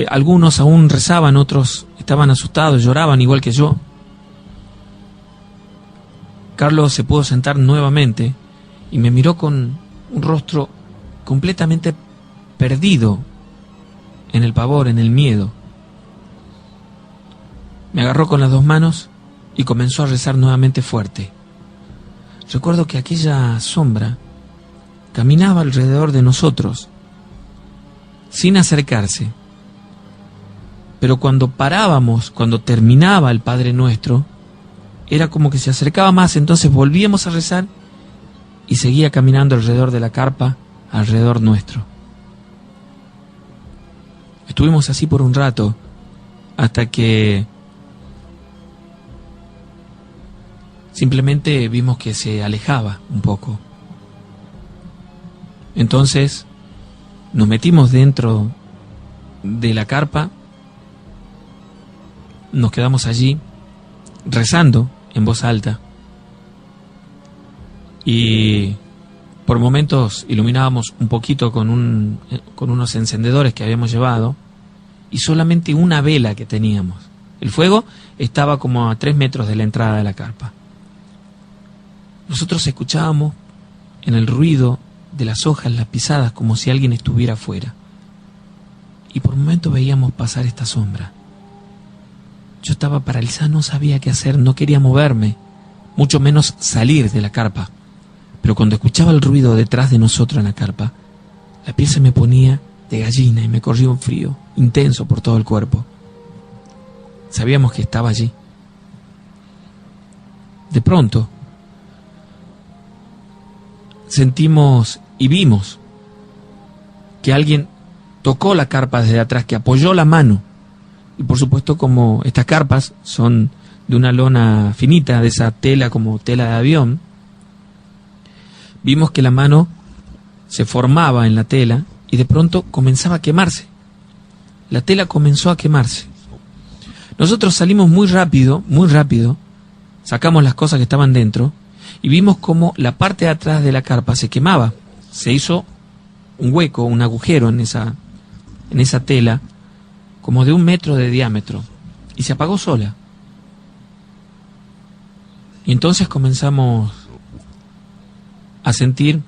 algunos aún rezaban, otros estaban asustados, lloraban igual que yo. Carlos se pudo sentar nuevamente y me miró con un rostro completamente perdido en el pavor, en el miedo. Me agarró con las 2 manos y comenzó a rezar nuevamente fuerte. Recuerdo que aquella sombra caminaba alrededor de nosotros, sin acercarse. Pero cuando parábamos, cuando terminaba el Padre Nuestro, era como que se acercaba más, entonces volvíamos a rezar y seguía caminando alrededor de la carpa, alrededor nuestro. Estuvimos así por un rato, hasta que Simplemente vimos que se alejaba un poco. Entonces nos metimos dentro de la carpa, nos quedamos allí rezando en voz alta y por momentos iluminábamos un poquito con unos encendedores que habíamos llevado y solamente una vela que teníamos. El fuego estaba como a 3 metros de la entrada de la carpa. Nosotros escuchábamos en el ruido de las hojas, las pisadas, como si alguien estuviera afuera. Y por momentos veíamos pasar esta sombra. Yo estaba paralizado, no sabía qué hacer, no quería moverme, mucho menos salir de la carpa. Pero cuando escuchaba el ruido detrás de nosotros en la carpa, la piel se me ponía de gallina y me corría un frío intenso por todo el cuerpo. Sabíamos que estaba allí. De pronto, sentimos y vimos que alguien tocó la carpa desde atrás, que apoyó la mano. Y por supuesto, como estas carpas son de una lona finita, de esa tela como tela de avión, vimos que la mano se formaba en la tela y de pronto comenzaba a quemarse. La tela comenzó a quemarse. Nosotros salimos muy rápido, sacamos las cosas que estaban dentro y vimos como la parte de atrás de la carpa se quemaba. Se hizo un hueco, un agujero en esa tela, como de 1 metro de diámetro, y se apagó sola. Y entonces comenzamos a sentir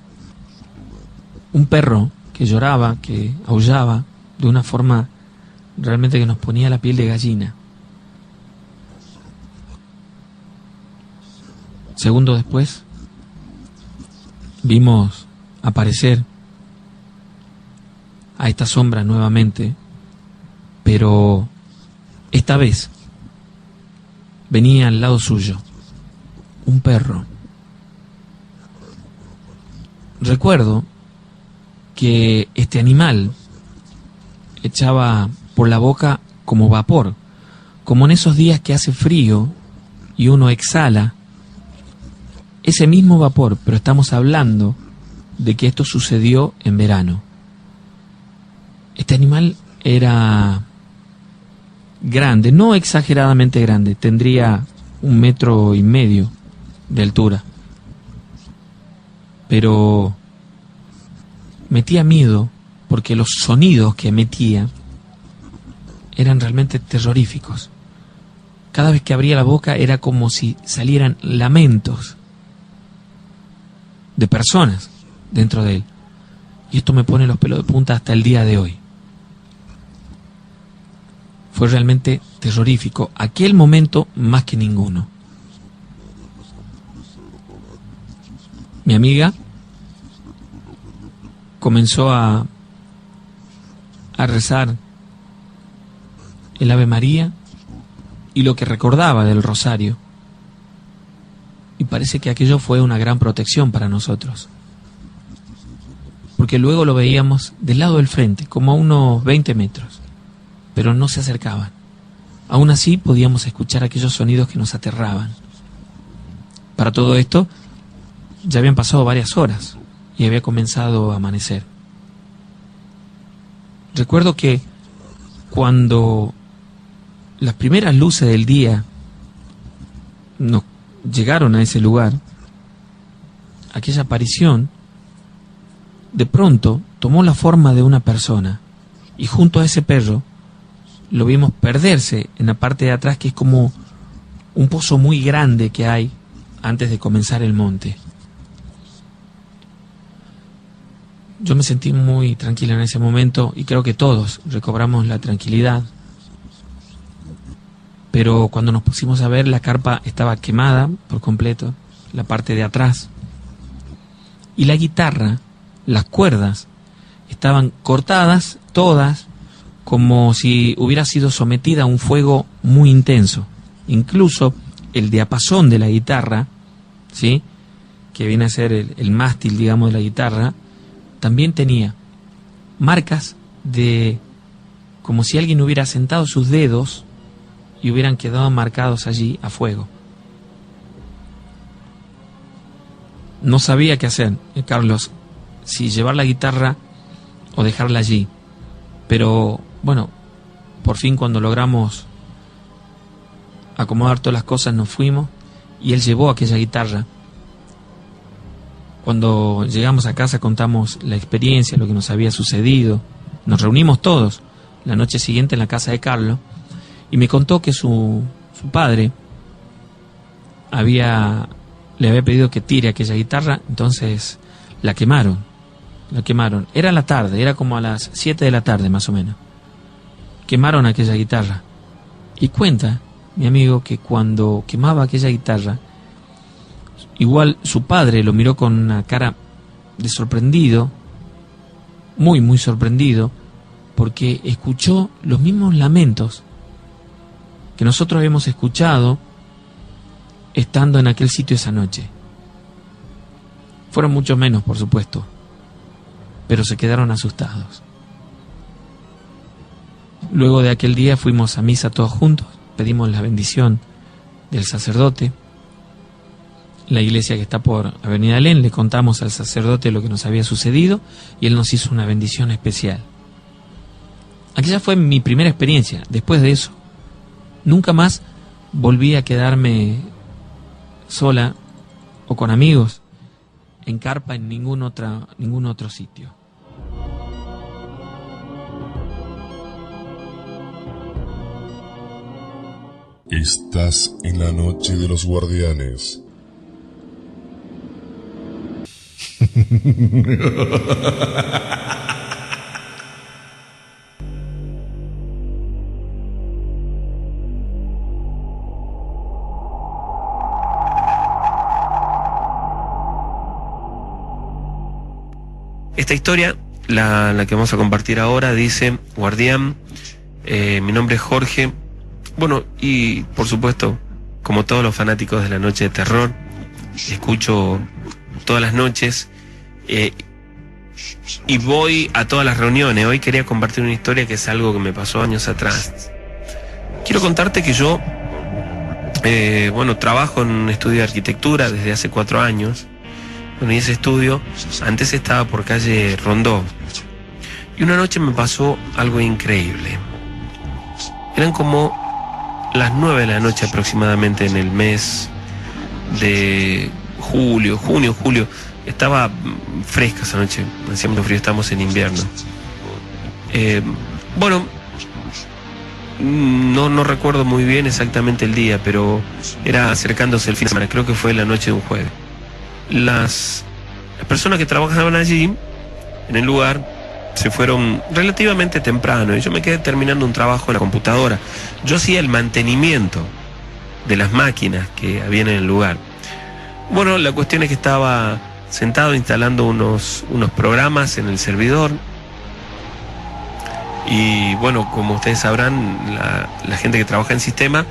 un perro que lloraba, que aullaba de una forma realmente que nos ponía la piel de gallina. Segundos después vimos aparecer a esta sombra nuevamente, pero esta vez venía al lado suyo un perro. Recuerdo que este animal echaba por la boca como vapor, como en esos días que hace frío y uno exhala ese mismo vapor, pero estamos hablando de que esto sucedió en verano. Este animal era grande, no exageradamente grande, tendría 1,5 metros de altura, pero metía miedo porque los sonidos que emitía eran realmente terroríficos. Cada vez que abría la boca era como si salieran lamentos de personas dentro de él. Y esto me pone los pelos de punta hasta el día de hoy. Fue realmente terrorífico, aquel momento más que ninguno. Mi amiga comenzó a rezar el Ave María y lo que recordaba del rosario. Y parece que aquello fue una gran protección para nosotros. Porque luego lo veíamos del lado del frente, como a unos 20 metros. Pero no se acercaban. Aún así podíamos escuchar aquellos sonidos que nos aterraban. Para todo esto, ya habían pasado varias horas y había comenzado a amanecer. Recuerdo que cuando las primeras luces del día nos llegaron a ese lugar, aquella aparición de pronto tomó la forma de una persona y junto a ese perro lo vimos perderse en la parte de atrás, que es como un pozo muy grande que hay antes de comenzar el monte. Yo me sentí muy tranquila en ese momento y creo que todos recobramos la tranquilidad. Pero cuando nos pusimos a ver, la carpa estaba quemada por completo, la parte de atrás. Y la guitarra, las cuerdas, estaban cortadas todas, como si hubiera sido sometida a un fuego muy intenso. Incluso el diapasón de la guitarra, ¿sí?, que viene a ser el mástil, digamos, de la guitarra, también tenía marcas de como si alguien hubiera sentado sus dedos y hubieran quedado marcados allí a fuego. No sabía qué hacer, Carlos, si llevar la guitarra o dejarla allí. Pero bueno, por fin cuando logramos acomodar todas las cosas nos fuimos y él llevó aquella guitarra. Cuando llegamos a casa contamos la experiencia, lo que nos había sucedido. Nos reunimos todos la noche siguiente en la casa de Carlos y me contó que su padre le había pedido que tire aquella guitarra, entonces la quemaron. Era la tarde, era como a las 7 de la tarde más o menos. Quemaron aquella guitarra. Y cuenta mi amigo que cuando quemaba aquella guitarra, igual su padre lo miró con una cara de sorprendido, muy muy sorprendido, porque escuchó los mismos lamentos que nosotros habíamos escuchado estando en aquel sitio esa noche. Fueron mucho menos, por supuesto, pero se quedaron asustados. Luego de aquel día fuimos a misa todos juntos, pedimos la bendición del sacerdote. La iglesia que está por Avenida Alén, le contamos al sacerdote lo que nos había sucedido y él nos hizo una bendición especial. Aquella fue mi primera experiencia. Después de eso, nunca más volví a quedarme sola o con amigos en carpa en ningún otro sitio. Estás en la noche de los guardianes. Esta historia, la que vamos a compartir ahora, dice: Guardián, mi nombre es Jorge. Bueno, y por supuesto, como todos los fanáticos de la noche de terror, escucho todas las noches y voy a todas las reuniones. Hoy quería compartir una historia que es algo que me pasó años atrás. Quiero contarte que yo, trabajo en un estudio de arquitectura desde hace 4 años. Bueno, y ese estudio antes estaba por calle Rondó. Y una noche me pasó algo increíble. Eran como las 9 de la noche aproximadamente en el mes de junio, julio. Estaba fresca esa noche, hacía mucho frío, estamos en invierno. No recuerdo muy bien exactamente el día, pero era acercándose el fin de semana, creo que fue la noche de un jueves. Las personas que trabajaban allí, en el lugar, se fueron relativamente temprano y yo me quedé terminando un trabajo en la computadora. Yo hacía el mantenimiento de las máquinas que habían en el lugar. Bueno, la cuestión es que estaba sentado instalando unos programas en el servidor. Y bueno, como ustedes sabrán, la gente que trabaja en sistema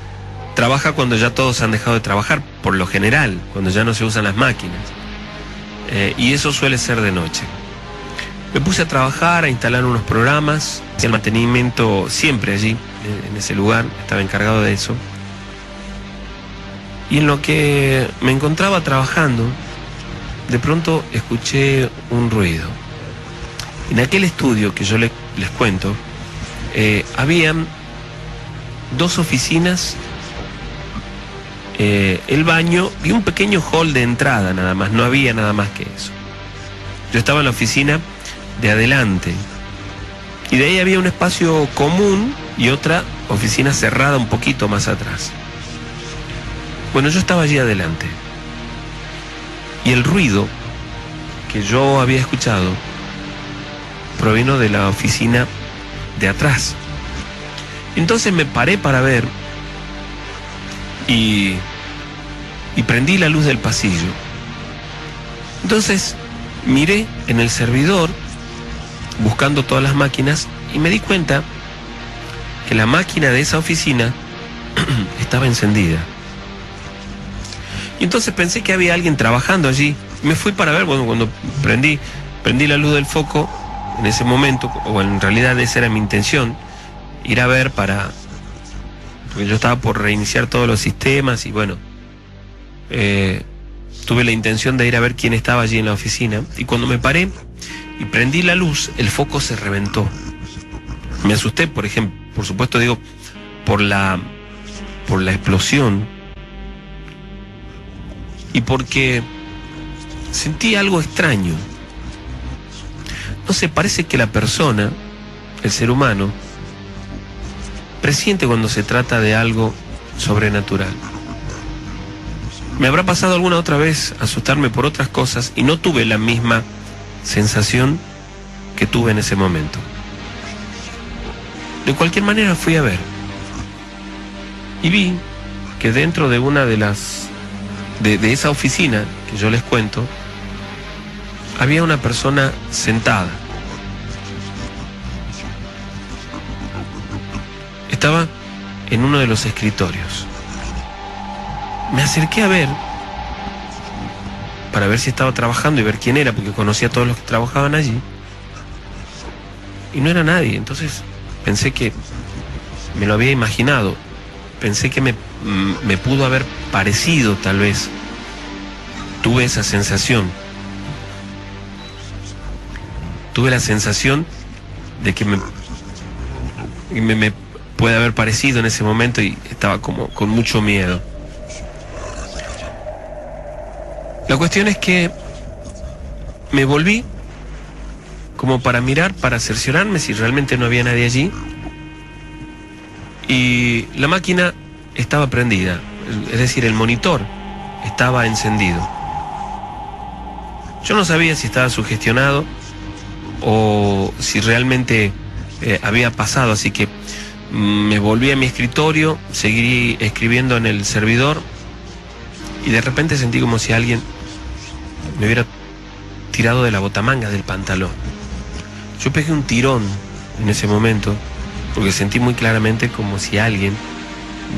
trabaja cuando ya todos han dejado de trabajar, por lo general, cuando ya no se usan las máquinas. Y eso suele ser de noche. Me puse a trabajar, a instalar unos programas, el mantenimiento siempre allí, en ese lugar, estaba encargado de eso. Y en lo que me encontraba trabajando, de pronto escuché un ruido. En aquel estudio que yo les cuento, habían 2 oficinas, el baño y un pequeño hall de entrada nada más, no había nada más que eso. Yo estaba en la oficina de adelante y de ahí había un espacio común y otra oficina cerrada un poquito más atrás. Bueno, yo estaba allí adelante y el ruido que yo había escuchado provino de la oficina de atrás. Entonces me paré para ver y prendí la luz del pasillo. Entonces miré en el servidor buscando todas las máquinas y me di cuenta que la máquina de esa oficina estaba encendida. Y entonces pensé que había alguien trabajando allí. Me fui para ver, bueno, cuando prendí la luz del foco, en ese momento, o en realidad esa era mi intención, ir a ver porque yo estaba por reiniciar todos los sistemas y bueno, tuve la intención de ir a ver quién estaba allí en la oficina, y cuando me paré y prendí la luz, el foco se reventó. Me asusté, por ejemplo, por supuesto digo, por la explosión, y porque sentí algo extraño. No sé, parece que la persona, el ser humano, presiente cuando se trata de algo sobrenatural. Me habrá pasado alguna otra vez asustarme por otras cosas y no tuve la misma sensación que tuve en ese momento. De cualquier manera fui a ver y vi que dentro de una de las de esa oficina que yo les cuento, había una persona sentada. Estaba en uno de los escritorios. Me acerqué a ver, para ver si estaba trabajando y ver quién era, porque conocía a todos los que trabajaban allí, y no era nadie. Entonces pensé que me lo había imaginado, pensé que me pudo haber parecido, tal vez. Tuve esa sensación. Tuve la sensación de que me puede haber parecido en ese momento, y estaba como con mucho miedo. La cuestión es que me volví como para mirar, para cerciorarme si realmente no había nadie allí, y la máquina estaba prendida, es decir, el monitor estaba encendido. Yo no sabía si estaba sugestionado o si realmente había pasado, así que me volví a mi escritorio, seguí escribiendo en el servidor, y de repente sentí como si alguien me hubiera tirado de la botamanga del pantalón. Yo pegué un tirón en ese momento, porque sentí muy claramente como si alguien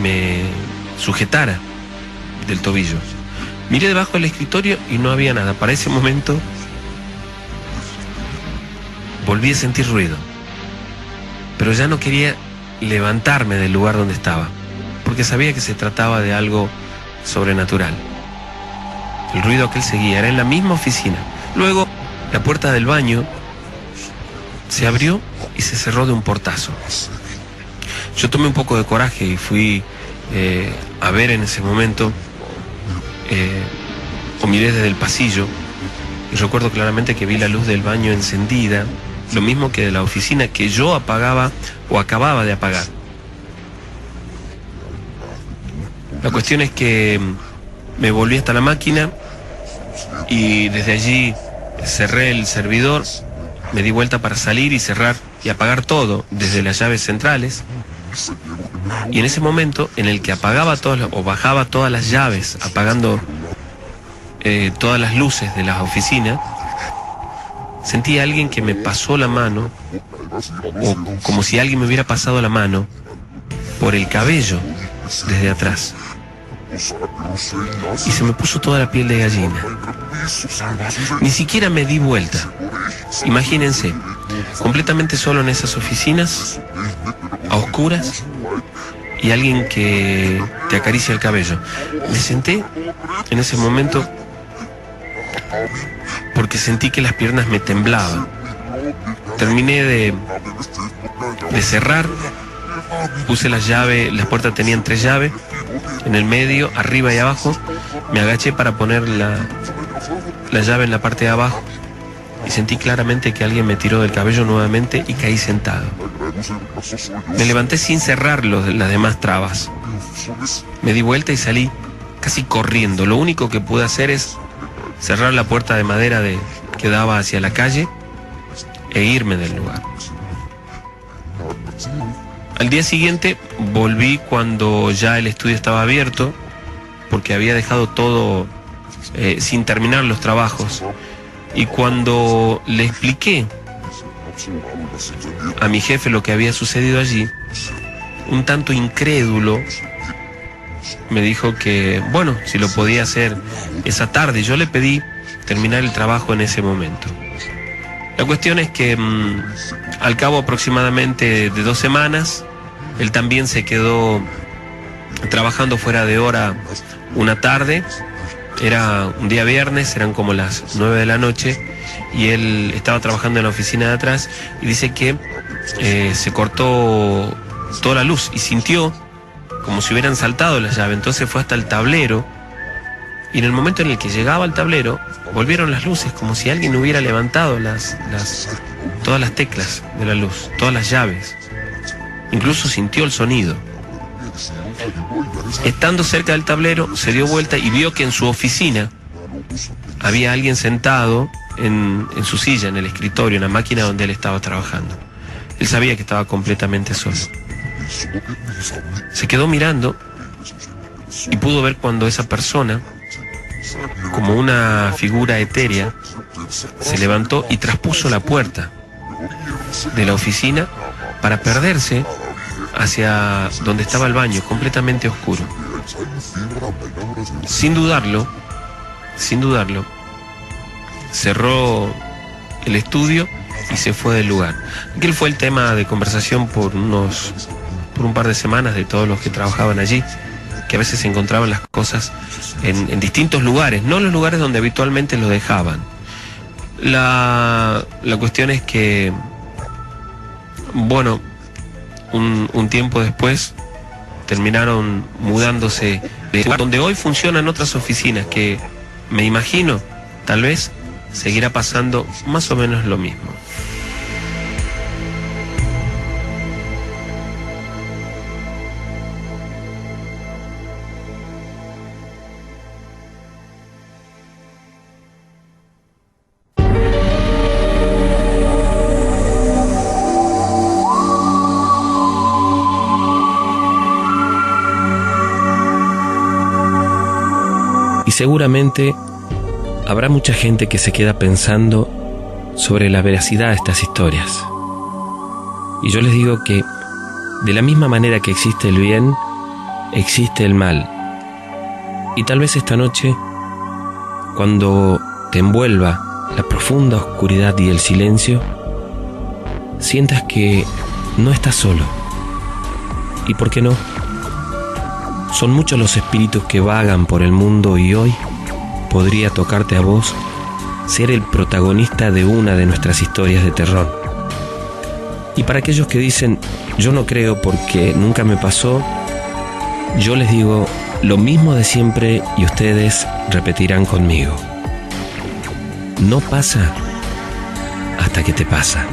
me sujetara del tobillo. Miré debajo del escritorio y no había nada. Para ese momento volví a sentir ruido, pero ya no quería levantarme del lugar donde estaba, porque sabía que se trataba de algo sobrenatural. El ruido aquel seguía, era en la misma oficina. Luego, la puerta del baño se abrió y se cerró de un portazo. Yo tomé un poco de coraje y fui a ver en ese momento, o miré desde el pasillo, y recuerdo claramente que vi la luz del baño encendida, lo mismo que de la oficina que yo apagaba o acababa de apagar. La cuestión es que me volví hasta la máquina y desde allí cerré el servidor, me di vuelta para salir y cerrar y apagar todo desde las llaves centrales. Y en ese momento en el que apagaba todas o bajaba todas las llaves, apagando todas las luces de las oficinas, sentí a alguien que me pasó la mano, o como si alguien me hubiera pasado la mano por el cabello desde atrás, y se me puso toda la piel de gallina. Ni siquiera me di vuelta. Imagínense, completamente solo en esas oficinas, a oscuras, y alguien que te acaricia el cabello. Me senté en ese momento porque sentí que las piernas me temblaban. Terminé de cerrar, puse las llaves, las puertas tenían 3 llaves, en el medio, arriba y abajo. Me agaché para poner la llave en la parte de abajo y sentí claramente que alguien me tiró del cabello nuevamente y caí sentado. Me levanté sin cerrar las demás trabas. Me di vuelta y salí casi corriendo. Lo único que pude hacer es cerrar la puerta de madera que daba hacia la calle e irme del lugar. Al día siguiente volví cuando ya el estudio estaba abierto, porque había dejado todo sin terminar los trabajos. Y cuando le expliqué a mi jefe lo que había sucedido allí, un tanto incrédulo, me dijo que, bueno, si lo podía hacer esa tarde. Yo le pedí terminar el trabajo en ese momento. La cuestión es que al cabo aproximadamente de 2 semanas, él también se quedó trabajando fuera de hora una tarde, Era un día viernes, eran como las 9 de la noche, y él estaba trabajando en la oficina de atrás y dice que se cortó toda la luz y sintió como si hubieran saltado la llave. Entonces fue hasta el tablero, y en el momento en el que llegaba al tablero volvieron las luces, como si alguien hubiera levantado todas las teclas de la luz, todas las llaves. Incluso sintió el sonido. Estando cerca del tablero, se dio vuelta y vio que en su oficina había alguien sentado en su silla, en el escritorio, en la máquina donde él estaba trabajando. Él sabía que estaba completamente solo. Se quedó mirando y pudo ver cuando esa persona, como una figura etérea, se levantó y traspuso la puerta de la oficina para perderse hacia donde estaba el baño, completamente oscuro. Sin dudarlo, cerró el estudio y se fue del lugar. Aquel fue el tema de conversación por un par de semanas de todos los que trabajaban allí, que a veces se encontraban las cosas en distintos lugares, no en los lugares donde habitualmente lo dejaban. La cuestión es que, bueno, un tiempo después terminaron mudándose de lugar donde hoy funcionan otras oficinas, que me imagino, tal vez, seguirá pasando más o menos lo mismo. Y seguramente habrá mucha gente que se queda pensando sobre la veracidad de estas historias. Y yo les digo que de la misma manera que existe el bien, existe el mal. Y tal vez esta noche, cuando te envuelva la profunda oscuridad y el silencio, sientas que no estás solo. ¿Y por qué no? Son muchos los espíritus que vagan por el mundo, y hoy podría tocarte a vos ser el protagonista de una de nuestras historias de terror. Y para aquellos que dicen, yo no creo porque nunca me pasó, yo les digo lo mismo de siempre y ustedes repetirán conmigo: no pasa hasta que te pasa.